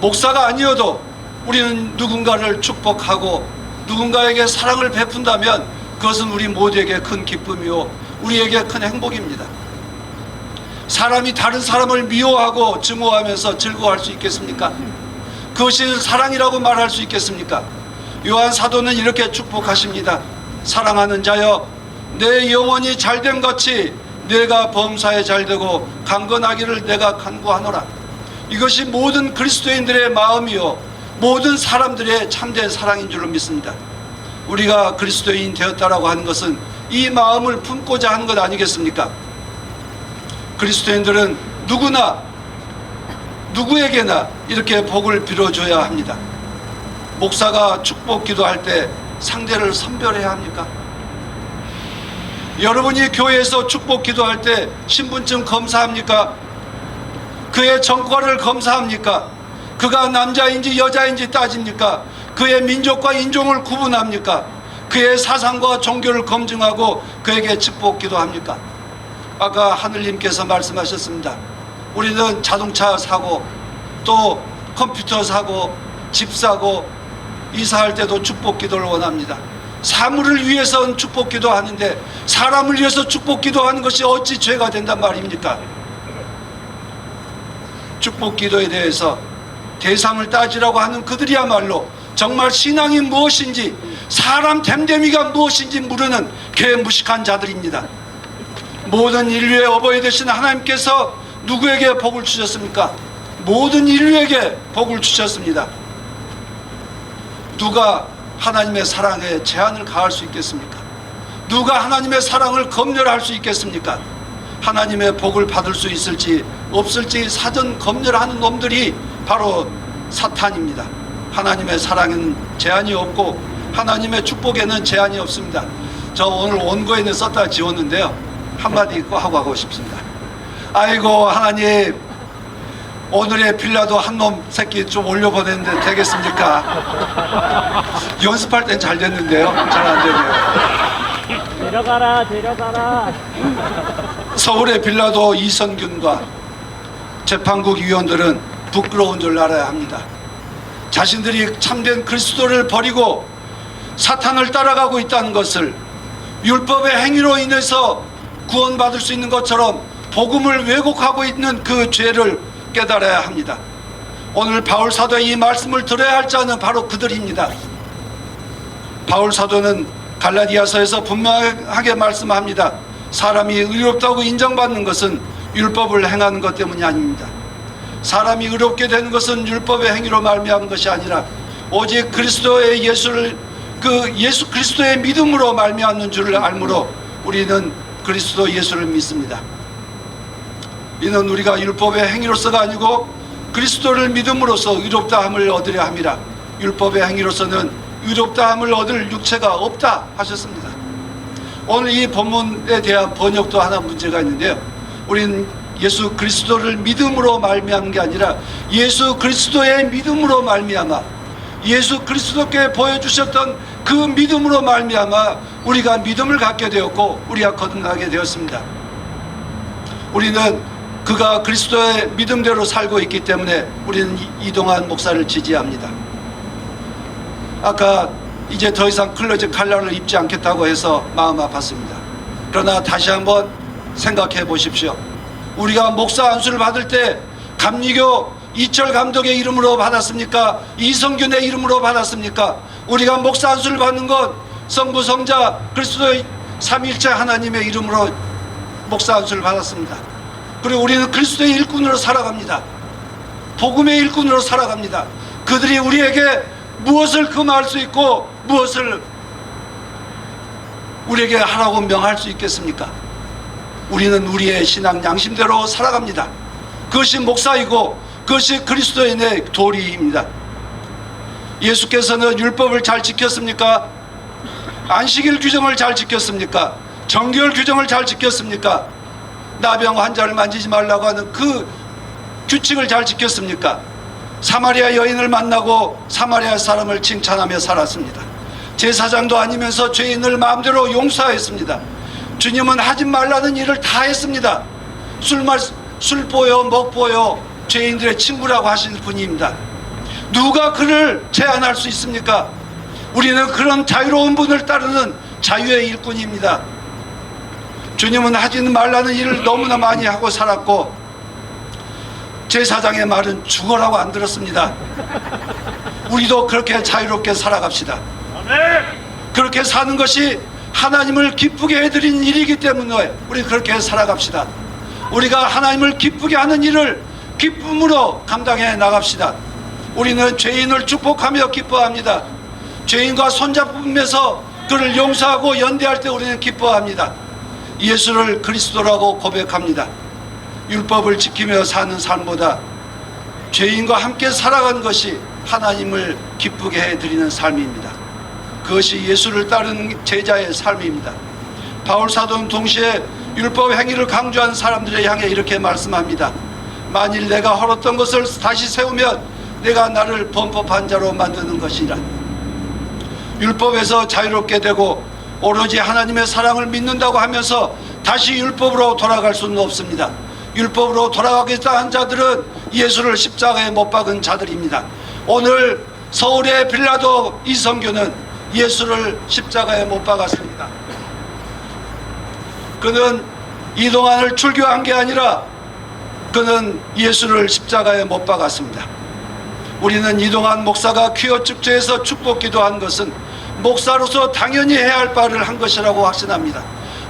목사가 아니어도 우리는 누군가를 축복하고 누군가에게 사랑을 베푼다면 그것은 우리 모두에게 큰 기쁨이요 우리에게 큰 행복입니다. 사람이 다른 사람을 미워하고 증오하면서 즐거워할 수 있겠습니까? 그것이 사랑이라고 말할 수 있겠습니까? 요한 사도는 이렇게 축복하십니다. 사랑하는 자여, 내 영혼이 잘됨 같이 내가 범사에 잘되고 강건하기를 내가 간구하노라. 이것이 모든 그리스도인들의 마음이요 모든 사람들의 참된 사랑인 줄로 믿습니다. 우리가 그리스도인 되었다라고 하는 것은 이 마음을 품고자 하는 것 아니겠습니까? 그리스도인들은 누구나 누구에게나 이렇게 복을 빌어줘야 합니다. 목사가 축복 기도할 때 상대를 선별해야 합니까? 여러분이 교회에서 축복 기도할 때 신분증 검사합니까? 그의 정과를 검사합니까? 그가 남자인지 여자인지 따집니까? 그의 민족과 인종을 구분합니까? 그의 사상과 종교를 검증하고 그에게 축복 기도합니까? 아까 하늘님께서 말씀하셨습니다. 우리는 자동차 사고 또 컴퓨터 사고 집 사고 이사할 때도 축복 기도를 원합니다. 사물을 위해서는 축복 기도하는데 사람을 위해서 축복 기도하는 것이 어찌 죄가 된단 말입니까? 축복 기도에 대해서 대상을 따지라고 하는 그들이야말로 정말 신앙이 무엇인지 사람 됨됨이가 무엇인지 모르는 개무식한 자들입니다. 모든 인류의 어버이 되신 하나님께서 누구에게 복을 주셨습니까? 모든 인류에게 복을 주셨습니다. 누가 하나님의 사랑에 제한을 가할 수 있겠습니까? 누가 하나님의 사랑을 검열할 수 있겠습니까? 하나님의 복을 받을 수 있을지 없을지 사전 검열하는 놈들이 바로 사탄입니다. 하나님의 사랑에는 제한이 없고 하나님의 축복에는 제한이 없습니다. 저 오늘 원고에는 썼다 지웠는데요, 한마디 하고 싶습니다. 아이고 하나님, 오늘의 빌라도 한 놈 새끼 좀 올려보냈는데 되겠습니까? 연습할 땐 잘 됐는데요, 잘 안 되네요. 데려가라. 서울의 빌라도 이선균과 재판국 위원들은 부끄러운 줄 알아야 합니다. 자신들이 참된 그리스도를 버리고 사탄을 따라가고 있다는 것을, 율법의 행위로 인해서 구원받을 수 있는 것처럼 복음을 왜곡하고 있는 그 죄를 깨달아야 합니다. 오늘 바울 사도의 이 말씀을 들어야 할 자는 바로 그들입니다. 바울 사도는 갈라디아서에서 분명하게 말씀합니다. 사람이 의롭다고 인정받는 것은 율법을 행하는 것 때문이 아닙니다. 사람이 의롭게 되는 것은 율법의 행위로 말미암은 것이 아니라 오직 그리스도의 예수 그리스도의 믿음으로 말미암는 줄을 알므로 우리는 그리스도 예수를 믿습니다. 이는 우리가 율법의 행위로서가 아니고 그리스도를 믿음으로써 의롭다함을 얻으려 함이라. 율법의 행위로서는 의롭다함을 얻을 육체가 없다 하셨습니다. 오늘 이 본문에 대한 번역도 하나 문제가 있는데요, 우리는 예수 그리스도를 믿음으로 말미암은 게 아니라 예수 그리스도의 믿음으로 말미암아 예수 그리스도께 보여주셨던 그 믿음으로 말미암아 우리가 믿음을 갖게 되었고 우리가 거듭나게 되었습니다. 우리는 그가 그리스도의 믿음대로 살고 있기 때문에 우리는 이동환 목사를 지지합니다. 아까 이제 더 이상 클로즈 칼날을 입지 않겠다고 해서 마음 아팠습니다. 그러나 다시 한번 생각해 보십시오. 우리가 목사 안수를 받을 때 감리교 이철 감독의 이름으로 받았습니까? 이성균의 이름으로 받았습니까? 우리가 목사 안수를 받는 것 성부 성자 그리스도의 삼위일체 하나님의 이름으로 목사 안수를 받았습니다. 그리고 우리는 그리스도의 일꾼으로 살아갑니다. 복음의 일꾼으로 살아갑니다. 그들이 우리에게 무엇을 금할 수 있고 무엇을 우리에게 하라고 명할 수 있겠습니까? 우리는 우리의 신앙 양심대로 살아갑니다. 그것이 목사이고 그것이 그리스도인의 도리입니다. 예수께서는 율법을 잘 지켰습니까? 안식일 규정을 잘 지켰습니까? 정결 규정을 잘 지켰습니까? 나병 환자를 만지지 말라고 하는 그 규칙을 잘 지켰습니까? 사마리아 여인을 만나고 사마리아 사람을 칭찬하며 살았습니다. 제사장도 아니면서 죄인을 마음대로 용서했습니다. 주님은 하지 말라는 일을 다 했습니다. 술 보여 먹 보여 죄인들의 친구라고 하신 분입니다. 누가 그를 제한할 수 있습니까? 우리는 그런 자유로운 분을 따르는 자유의 일꾼입니다. 주님은 하지 말라는 일을 너무나 많이 하고 살았고 제사장의 말은 죽어라고 안 들었습니다. 우리도 그렇게 자유롭게 살아갑시다. 그렇게 사는 것이 하나님을 기쁘게 해드리는 일이기 때문에 우리 그렇게 살아갑시다. 우리가 하나님을 기쁘게 하는 일을 기쁨으로 감당해 나갑시다. 우리는 죄인을 축복하며 기뻐합니다. 죄인과 손잡으면서 그를 용서하고 연대할 때 우리는 기뻐합니다. 예수를 그리스도라고 고백합니다. 율법을 지키며 사는 삶보다 죄인과 함께 살아가는 것이 하나님을 기쁘게 해드리는 삶입니다. 그것이 예수를 따르는 제자의 삶입니다. 바울 사도는 동시에 율법 행위를 강조한 사람들에 향해 이렇게 말씀합니다. 만일 내가 헐었던 것을 다시 세우면 내가 나를 범법한 자로 만드는 것이라. 율법에서 자유롭게 되고 오로지 하나님의 사랑을 믿는다고 하면서 다시 율법으로 돌아갈 수는 없습니다. 율법으로 돌아가겠다 한 자들은 예수를 십자가에 못 박은 자들입니다. 오늘 서울의 빌라도 이성규는 예수를 십자가에 못 박았습니다. 그는 이동환을 출교한 게 아니라 그는 예수를 십자가에 못 박았습니다. 우리는 이동환 목사가 퀴어 축제에서 축복 기도한 것은 목사로서 당연히 해야 할 바를 한 것이라고 확신합니다.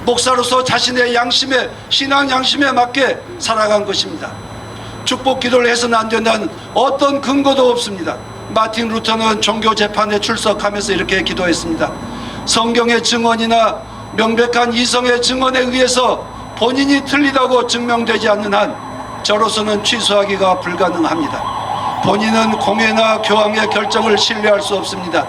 목사로서 자신의 양심에, 신앙 양심에 맞게 살아간 것입니다. 축복 기도를 해서는 안 된다는 어떤 근거도 없습니다. 마틴 루터는 종교 재판에 출석하면서 이렇게 기도했습니다. 성경의 증언이나 명백한 이성의 증언에 의해서 본인이 틀리다고 증명되지 않는 한 저로서는 취소하기가 불가능합니다. 본인은 공회나 교황의 결정을 신뢰할 수 없습니다.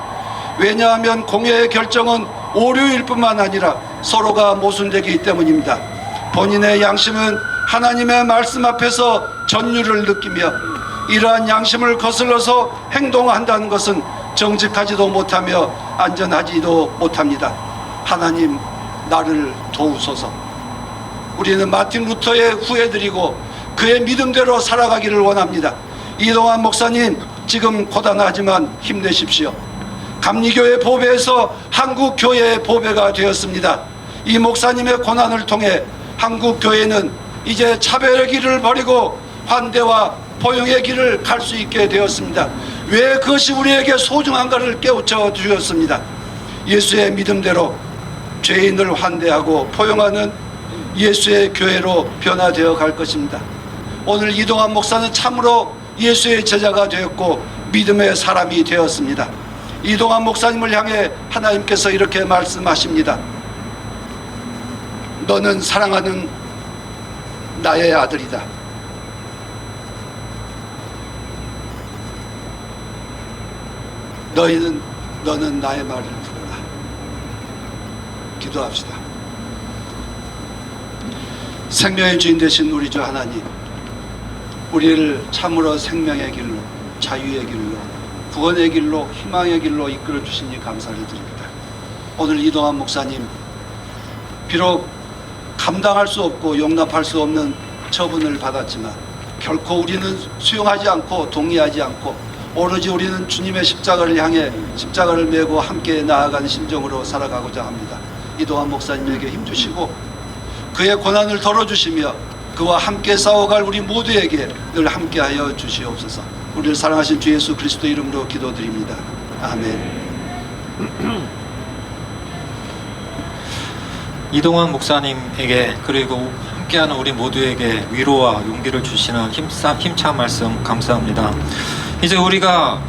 왜냐하면 공회의 결정은 오류일 뿐만 아니라 서로가 모순되기 때문입니다. 본인의 양심은 하나님의 말씀 앞에서 전율을 느끼며 이러한 양심을 거슬러서 행동한다는 것은 정직하지도 못하며 안전하지도 못합니다. 하나님, 나를 도우소서. 우리는 마틴 루터의 후예들이고 그의 믿음대로 살아가기를 원합니다. 이동환 목사님, 지금 고단하지만 힘내십시오. 감리교회 보배에서 한국교회의 보배가 되었습니다. 이 목사님의 고난을 통해 한국교회는 이제 차별의 길을 버리고 환대와 포용의 길을 갈 수 있게 되었습니다. 왜 그것이 우리에게 소중한가를 깨우쳐 주셨습니다. 예수의 믿음대로 죄인을 환대하고 포용하는 예수의 교회로 변화되어 갈 것입니다. 오늘 이동환 목사는 참으로 예수의 제자가 되었고 믿음의 사람이 되었습니다. 이동환 목사님을 향해 하나님께서 이렇게 말씀하십니다. 너는 사랑하는 나의 아들이다. 너는 나의 말을 들어라. 기도합시다. 생명의 주인 되신 우리 주 하나님, 우리를 참으로 생명의 길로, 자유의 길로, 구원의 길로, 희망의 길로 이끌어 주시니 감사를 드립니다. 오늘 이동환 목사님, 비록 감당할 수 없고 용납할 수 없는 처분을 받았지만 결코 우리는 수용하지 않고 동의하지 않고 오로지 우리는 주님의 십자가를 향해 십자가를 메고 함께 나아가는 심정으로 살아가고자 합니다. 이동환 목사님에게 힘주시고 그의 고난을 덜어주시며 그와 함께 싸워갈 우리 모두에게 늘 함께하여 주시옵소서. 우리를 사랑하신 주 예수 그리스도 이름으로 기도드립니다. 아멘. 이동환 목사님에게 그리고 함께하는 우리 모두에게 위로와 용기를 주시는 힘찬 말씀 감사합니다. 이제 우리가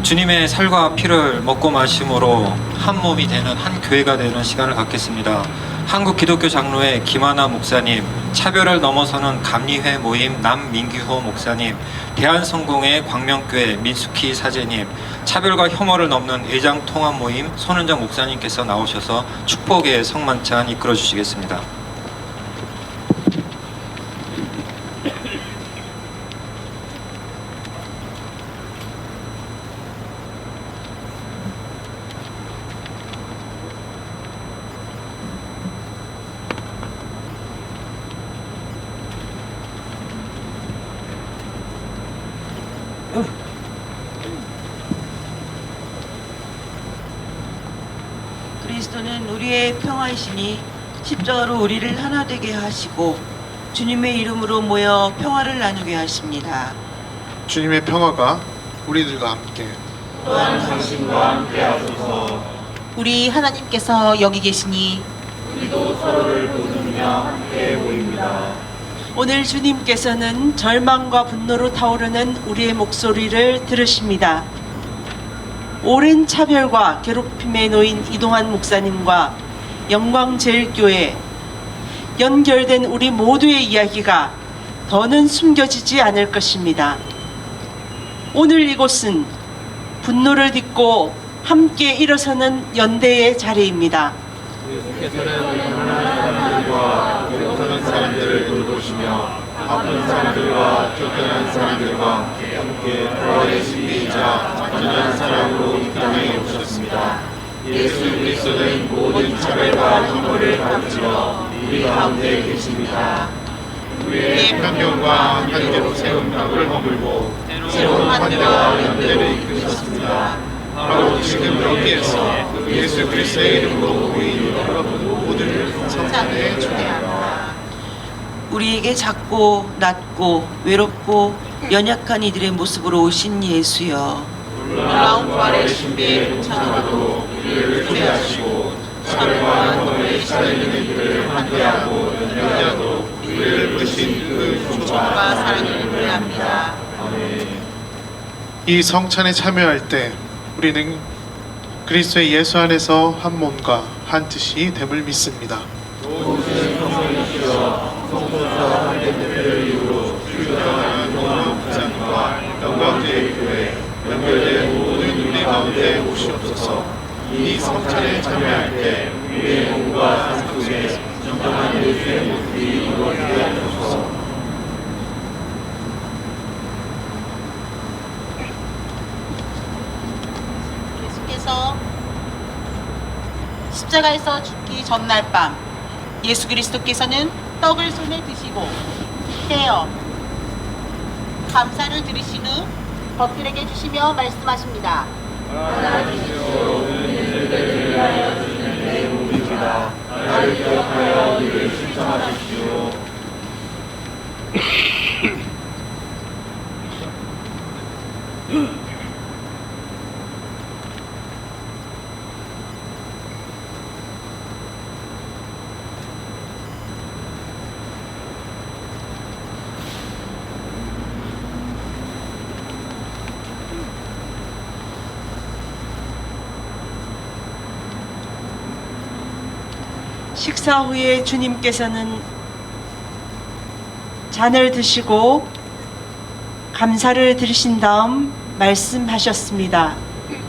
주님의 살과 피를 먹고 마심으로 한 몸이 되는 한 교회가 되는 시간을 갖겠습니다. 한국 기독교 장로회 김하나 목사님 차별을 넘어서는 감리회 모임 남민규호 목사님, 대한성공회 광명교회 민숙희 사제님, 차별과 혐오를 넘는 애장통합 모임 손은정 목사님께서 나오셔서 축복의 성만찬 이끌어 주시겠습니다. 그리스도는 우리의 평화이시니 십자가로 우리를 하나 되게 하시고 주님의 이름으로 모여 평화를 나누게 하십니다. 주님의 평화가 우리들과 함께 또한 당신과 함께 하소서. 우리 하나님께서 여기 계시니 우리도 서로를 도우며 함께 보입니다. 오늘 주님께서는 절망과 분노로 타오르는 우리의 목소리를 들으십니다. 오랜 차별과 괴롭힘에 놓인 이동환 목사님과 영광제일교회 연결된 우리 모두의 이야기가 더는 숨겨지지 않을 것입니다. 오늘 이곳은 분노를 딛고 함께 일어서는 연대의 자리입니다. 예수께서는 가난한 사람들과 괴롭는 사람들을 돌보시며 아픈 사람들과 쫓겨난 사람들과 함께 부활의 신비이자 전능한 사랑으로 이 땅에 오셨습니다. 예수 그리스도는 모든 차별과 혐오를 가르치러 우리 가운데 계십니다. 우리의 편견과 한계로 세운 벽을 허물고 새로운 환대와 연대를 이끄셨습니다. 바로 지금 여기에서 예수 그리스도의 이름으로 모인 여러분 모두를 성찬에 초대합니다. 우리에게 작고 낮고 외롭고 연약한 이들의 모습으로 오신 예수여, 놀라운 부활의 신비에 동참하도 우리를 초대하시고 차별과 혐오에 시달리는 이들을 환대하고 연대하도 우리를 부르신 그 충성과 사랑을 노래합니다. 아멘. 이 성찬에 참여할 때 우리는 그리스도의 예수 안에서 한 몸과 한 뜻이 됨을 믿습니다. 모든 성령이시여 성도와 함께 대표를 이루어 출전하는 동안 목사님과 영광제일교회 연결된 모든 우리 가운데 오시옵소서. 이 성찬에 참여할 때 우리의 몸과 삶 속에 정정한 예수의 모습이 이루어지게 하옵소서. 예수께서 십자가에서 죽기 전날 밤 예수 그리스도께서는 떡을 손에 드시고 떼어 감사를 드리신 후 벗들에게 주시며 말씀하십니다. 나를 기억하여 이를 실천하십시오. 식사 후에 주님께서는 잔을 드시고 감사를 드리신 다음 말씀하셨습니다.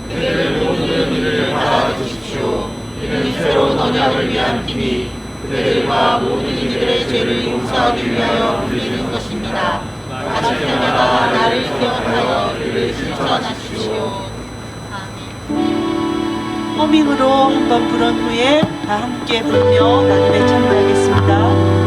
그들의 모든 일을 받아주십시오. 이는 새로운 언약을 위한 힘이 그들과 모든 이들의 죄를 용서하기 위하여 불리는 것입니다. 가실 때마다 나를 기억하여 이를 실천하십시오. 허밍으로 한번 부른 후에 다 함께 불며 나눔에 참여하겠습니다.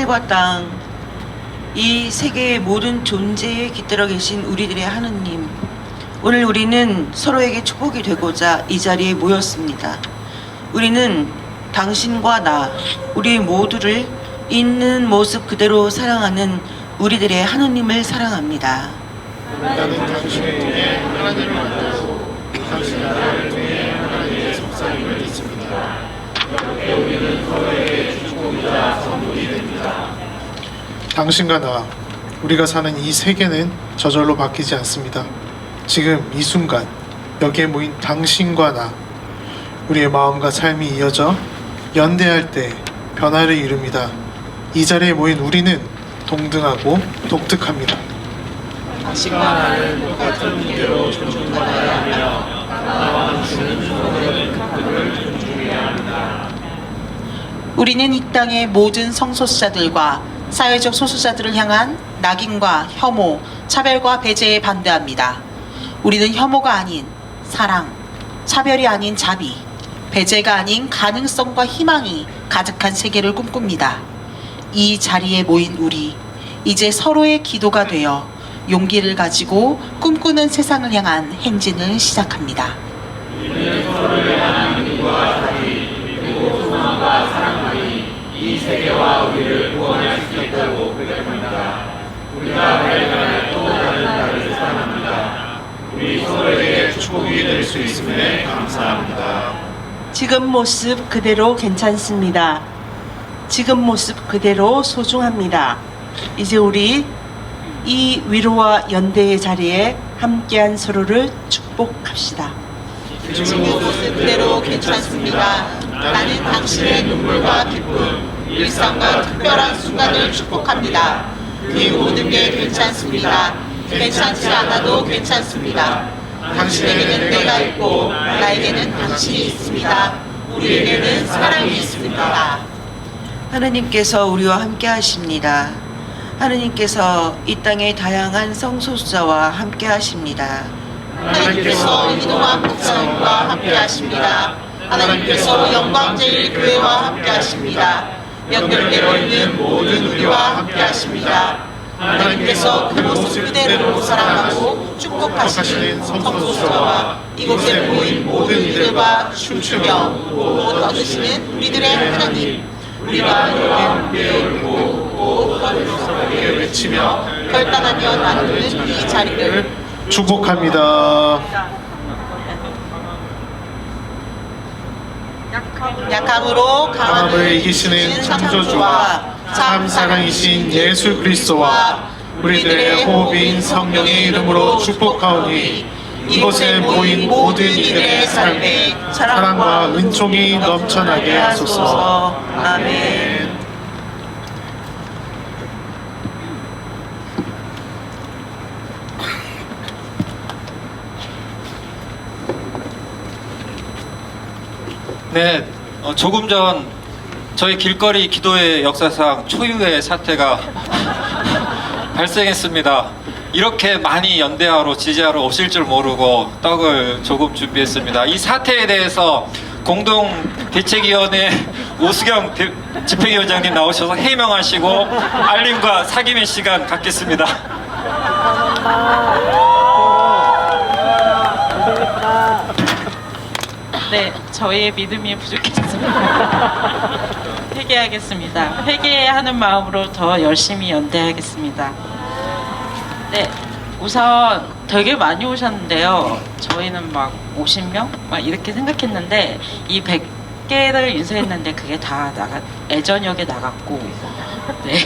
하늘과 땅, 이 세계의 모든 존재에 깃들어 계신 우리들의 하느님, 오늘 우리는 서로에게 축복이 되고자 이 자리에 모였습니다. 우리는 당신과 나, 우리 모두를 있는 모습 그대로 사랑하는 우리들의 하느님을 사랑합니다. 나는 당신을 통해 하나님을 만나고 당신 나라를 통해 하나님의 속삭임을 듣습니다. 이렇게 우리는 서로에게 축복이자 선물이 됩니다. 당신과 나, 우리가 사는 이 세계는 저절로 바뀌지 않습니다. 지금 이 순간 여기에 모인 당신과 나, 우리의 마음과 삶이 이어져 연대할 때 변화를 이룹니다. 이 자리에 모인 우리는 동등하고 독특합니다. 당신과 나는 똑같은 무게로 존중받아야 하며 나와 당신은 서로의 각도를 존중해야 합니다. 우리는 이 땅의 모든 성소수자들과 사회적 소수자들을 향한 낙인과 혐오, 차별과 배제에 반대합니다. 우리는 혐오가 아닌 사랑, 차별이 아닌 자비, 배제가 아닌 가능성과 희망이 가득한 세계를 꿈꿉니다. 이 자리에 모인 우리, 이제 서로의 기도가 되어 용기를 가지고 꿈꾸는 세상을 향한 행진을 시작합니다. 우리는 서로를 향한 믿음과 자비, 그리고 소망과 사랑만이 이 세계와 우리를 구원할 수 있다고 고백합니다. 우리가 발견할 또 다른 나를 사랑합니다. 우리 서로에게 축복이 될 수 있음에 감사합니다. 지금 모습 그대로 괜찮습니다. 지금 모습 그대로 소중합니다. 이제 우리 이 위로와 연대의 자리에 함께한 서로를 축복합시다. 지금 모습 그대로 괜찮습니다. 나는 당신의 눈물과 기쁨, 일상과 특별한 순간을 축복합니다. 그 모든 게 괜찮습니다. 괜찮지 않아도 괜찮습니다. 당신에게는 내가 있고 나에게는 당신이 있습니다. 우리에게는 사랑이 있습니다. 하느님께서 우리와 함께 하십니다. 하느님께서 이 땅의 다양한 성소수자와 함께 하십니다. 하나님께서 이동환 목사님과 함께 하십니다. 하나님께서 영광제일교회와 함께 하십니다. 연결되어 있는 모든 우리와 함께 하십니다. 하나님께서 그 모습 그대로 사랑하고 축복하시는 성소수자와 이곳에 모인 모든 이들과 춤추며 못 얻으시는 우리들의 하나님, 우리가 이와 함께 울고 꼭 서로에게 외치며 결단하며 나누는 이 자리를 축복합니다. 약함으로 강함을 이기시는 창조주와 참 사랑이신 예수 그리스도와 우리들의 호흡인 성령의 이름으로 축복하오니 이곳에 모인 모든 이들의 삶에 사랑과 은총이 넘쳐나게 하소서. 아멘. 네, 조금 전 저희 길거리 기도회 역사상 초유의 사태가 발생했습니다. 이렇게 많이 연대하러 지지하러 오실 줄 모르고 떡을 조금 준비했습니다. 이 사태에 대해서 공동대책위원회 오수경 집행위원장님 나오셔서 해명하시고 알림과 사김의 시간 갖겠습니다. 네, 저희의 믿음이 부족했습니다. 회개하겠습니다. 회개하는 마음으로 더 열심히 연대하겠습니다. 네, 우선 되게 많이 오셨는데요. 저희는 막 50명? 막 이렇게 생각했는데 이 100개를 인쇄했는데 그게 다 애저녁에 나갔고 네,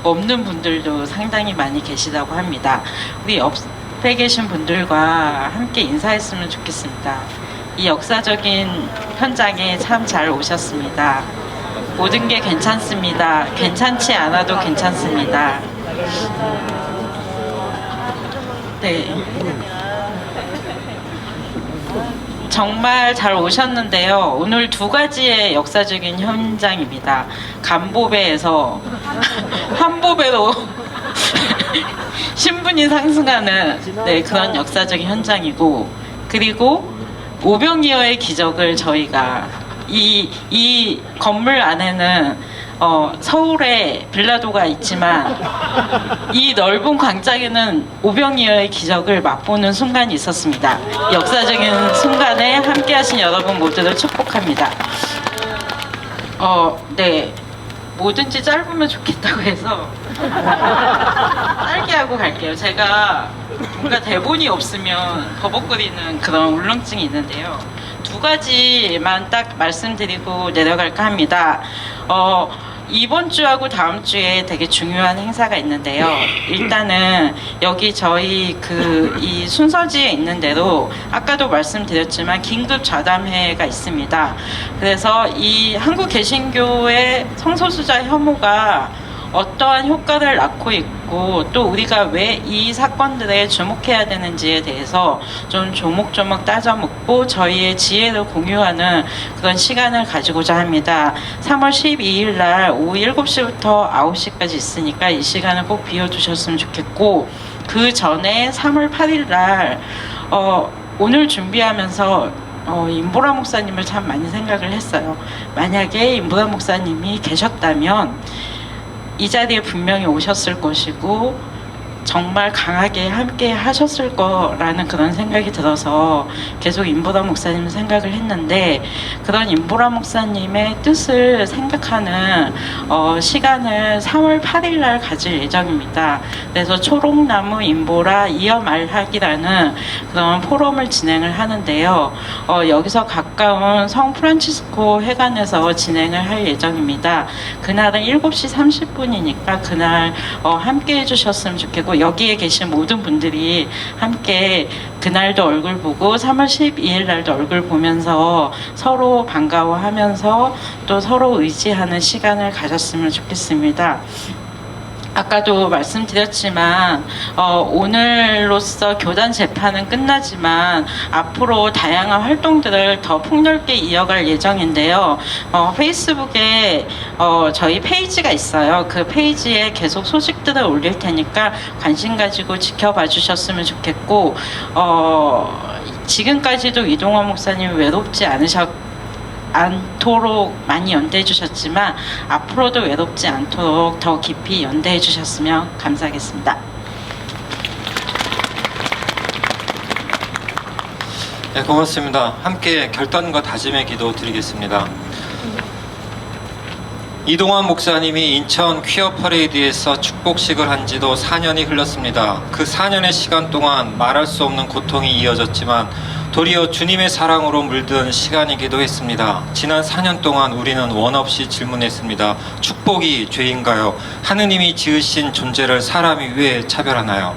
없는 분들도 상당히 많이 계시다고 합니다. 우리 옆에 계신 분들과 함께 인사했으면 좋겠습니다. 이 역사적인 현장에 참 잘 오셨습니다. 모든 게 괜찮습니다. 괜찮지 않아도 괜찮습니다. 네. 정말 잘 오셨는데요. 오늘 두 가지의 역사적인 현장입니다. 간보배에서 한보배로 신분이 상승하는 네, 그런 역사적인 현장이고, 그리고 오병이어의 기적을 저희가 이 건물 안에는 서울에 빌라도가 있지만 이 넓은 광장에는 오병이어의 기적을 맛보는 순간이 있었습니다. 역사적인 순간에 함께하신 여러분 모두를 축복합니다. 네. 뭐든지 짧으면 좋겠다고 해서 짧게 하고 갈게요. 제가 뭔가 대본이 없으면 버벅거리는 그런 울렁증이 있는데요. 두 가지만 딱 말씀드리고 내려갈까 합니다. 이번 주하고 다음 주에 되게 중요한 행사가 있는데요. 일단은 여기 저희 이 순서지에 있는 대로 아까도 말씀드렸지만 긴급 좌담회가 있습니다. 그래서 이 한국 개신교의 성소수자 혐오가 어떠한 효과를 낳고 있고 또 우리가 왜 이 사건들에 주목해야 되는지에 대해서 좀 조목조목 따져묻고 저희의 지혜를 공유하는 그런 시간을 가지고자 합니다. 3월 12일 날 오후 7시부터 9시까지 있으니까 이 시간을 꼭 비워주셨으면 좋겠고, 그 전에 3월 8일 날 오늘 준비하면서 임보라 목사님을 참 많이 생각을 했어요. 만약에 임보라 목사님이 계셨다면 이 자리에 분명히 오셨을 것이고 정말 강하게 함께 하셨을 거라는 그런 생각이 들어서 계속 임보라 목사님을 생각을 했는데, 그런 임보라 목사님의 뜻을 생각하는 시간을 3월 8일 날 가질 예정입니다. 그래서 초록나무 임보라 이어 말하기라는 그런 포럼을 진행을 하는데요. 여기서 가까운 성 프란치스코 회관에서 진행을 할 예정입니다. 그날은 7시 30분이니까 그날 함께 해주셨으면 좋겠고, 여기에 계신 모든 분들이 함께 그날도 얼굴 보고 3월 12일 날도 얼굴 보면서 서로 반가워하면서 또 서로 의지하는 시간을 가졌으면 좋겠습니다. 아까도 말씀드렸지만 오늘로써 교단 재판은 끝나지만 앞으로 다양한 활동들을 더 폭넓게 이어갈 예정인데요. 페이스북에 저희 페이지가 있어요. 그 페이지에 계속 소식들을 올릴 테니까 관심 가지고 지켜봐 주셨으면 좋겠고, 지금까지도 이동원 목사님 외롭지 않도록 많이 연대해 주셨지만 앞으로도 외롭지 않도록 더 깊이 연대해 주셨으면 감사하겠습니다. 네, 고맙습니다. 함께 결단과 다짐의 기도 드리겠습니다. 이동환 목사님이 인천 퀴어 퍼레이드에서 축복식을 한 지도 4년이 흘렀습니다. 그 4년의 시간 동안 말할 수 없는 고통이 이어졌지만 도리어 주님의 사랑으로 물든 시간이기도 했습니다. 지난 4년 동안 우리는 원없이 질문했습니다. 축복이 죄인가요? 하느님이 지으신 존재를 사람이 왜 차별하나요?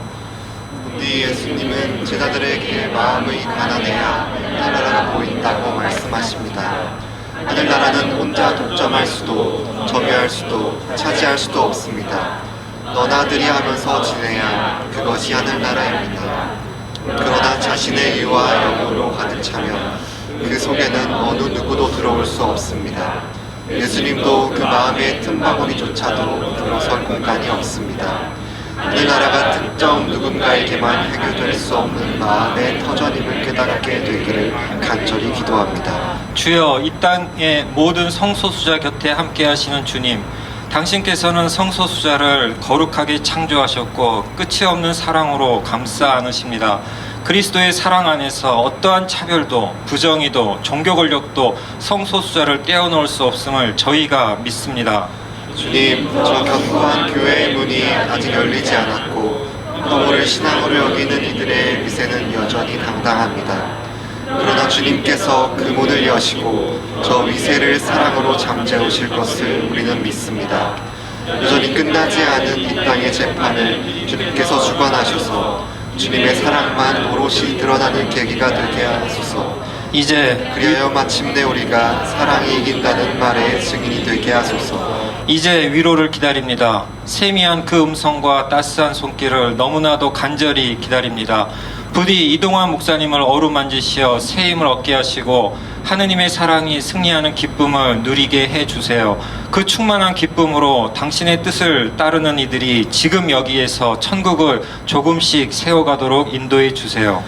우리 예수님은 제자들에게 마음의 가난해야 하늘나라가 보인다고 말씀하십니다. 하늘나라는 혼자 독점할 수도 점유할 수도 차지할 수도 없습니다. 너나들이 하면서 지내야 그것이 하늘나라입니다. 그러나 자신의 의와 영으로 가득 차면 그 속에는 어느 누구도 들어올 수 없습니다. 예수님도 그 마음의 틈바구니조차도 들어설 공간이 없습니다. 하늘나라가 특정 누군가에게만 해결될 수 없는 마음의 터전임을 깨닫게 되기를 간절히 기도합니다. 주여, 이 땅의 모든 성소수자 곁에 함께 하시는 주님, 당신께서는 성소수자를 거룩하게 창조하셨고 끝이 없는 사랑으로 감싸 안으십니다. 그리스도의 사랑 안에서 어떠한 차별도 부정의도 종교 권력도 성소수자를 떼어놓을 수 없음을 저희가 믿습니다. 주님, 저 견고한 교회의 문이 아직 열리지 않았고 혐오를 신앙으로 여기는 이들의 미세는 여전히 당당합니다. 그러나 주님께서 그 문을 여시고 저 위세를 사랑으로 잠재우실 것을 우리는 믿습니다. 여전히 끝나지 않은 이 땅의 재판을 주님께서 주관하셔서 주님의 사랑만 오롯이 드러나는 계기가 되게 하소서. 이제 그리하여 마침내 우리가 사랑이 이긴다는 말의 증인이 되게 하소서. 이제 위로를 기다립니다. 세미한 그 음성과 따스한 손길을 너무나도 간절히 기다립니다. 부디 이동환 목사님을 어루만지시어 새 힘을 얻게 하시고 하느님의 사랑이 승리하는 기쁨을 누리게 해주세요. 그 충만한 기쁨으로 당신의 뜻을 따르는 이들이 지금 여기에서 천국을 조금씩 세워가도록 인도해 주세요.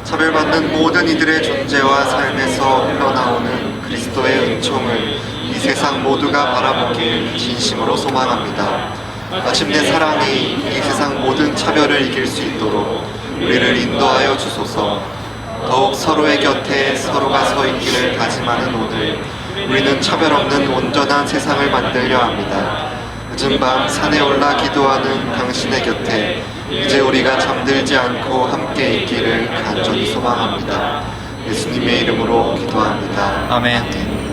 차별받는 모든 이들의 존재와 삶에서 흘러나오는 그리스도의 은총을 이 세상 모두가 바라보길 진심으로 소망합니다. 마침내 사랑이 이 세상 모든 차별을 이길 수 있도록 우리를 인도하여 주소서. 더욱 서로의 곁에 서로가 서 있기를 다짐하는 오늘, 우리는 차별 없는 온전한 세상을 만들려 합니다. 늦은 밤 산에 올라 기도하는 당신의 곁에 이제 우리가 잠들지 않고 함께 있기를 간절히 소망합니다. 예수님의 이름으로 기도합니다. 아멘.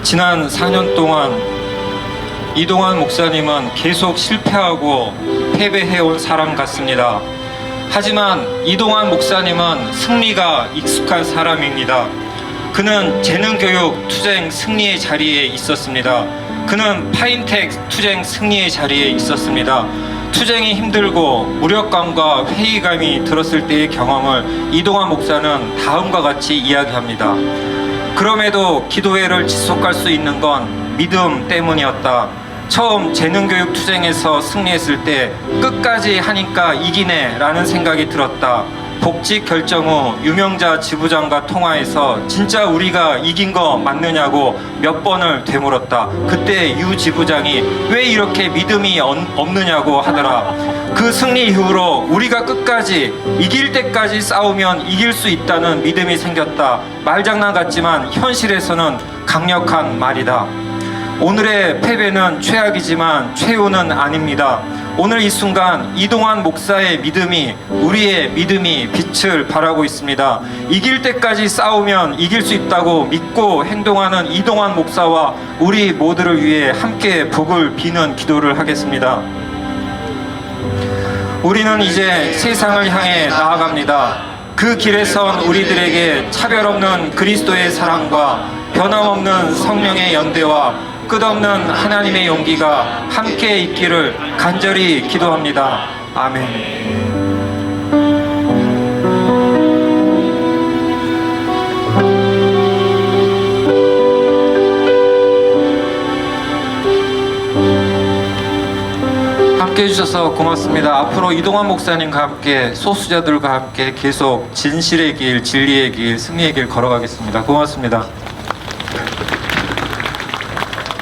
지난 4년 동안 이동환 목사님은 계속 실패하고 패배해온 사람 같습니다. 하지만 이동환 목사님은 승리가 익숙한 사람입니다. 그는 재능교육 투쟁 승리의 자리에 있었습니다. 그는 파인텍 투쟁 승리의 자리에 있었습니다. 투쟁이 힘들고 무력감과 회의감이 들었을 때의 경험을 이동환 목사는 다음과 같이 이야기합니다. 그럼에도 기도회를 지속할 수 있는 건 믿음 때문이었다. 처음 재능교육 투쟁에서 승리했을 때 끝까지 하니까 이기네 라는 생각이 들었다. 복직 결정 후 유명자 지부장과 통화해서 진짜 우리가 이긴 거 맞느냐고 몇 번을 되물었다. 그때 유 지부장이 왜 이렇게 믿음이 없느냐고 하더라. 그 승리 이후로 우리가 끝까지 이길 때까지 싸우면 이길 수 있다는 믿음이 생겼다. 말장난 같지만 현실에서는 강력한 말이다. 오늘의 패배는 최악이지만 최후는 아닙니다. 오늘 이 순간 이동환 목사의 믿음이, 우리의 믿음이 빛을 발하고 있습니다. 이길 때까지 싸우면 이길 수 있다고 믿고 행동하는 이동환 목사와 우리 모두를 위해 함께 복을 비는 기도를 하겠습니다. 우리는 이제 세상을 향해 나아갑니다. 그 길에선 우리들에게 차별 없는 그리스도의 사랑과 변함없는 성령의 연대와 끝없는 하나님의 용기가 함께 있기를 간절히 기도합니다. 아멘. 함께 해주셔서 고맙습니다. 앞으로 이동환 목사님과 함께 소수자들과 함께 계속 진실의 길, 진리의 길, 승리의 길 걸어가겠습니다. 고맙습니다.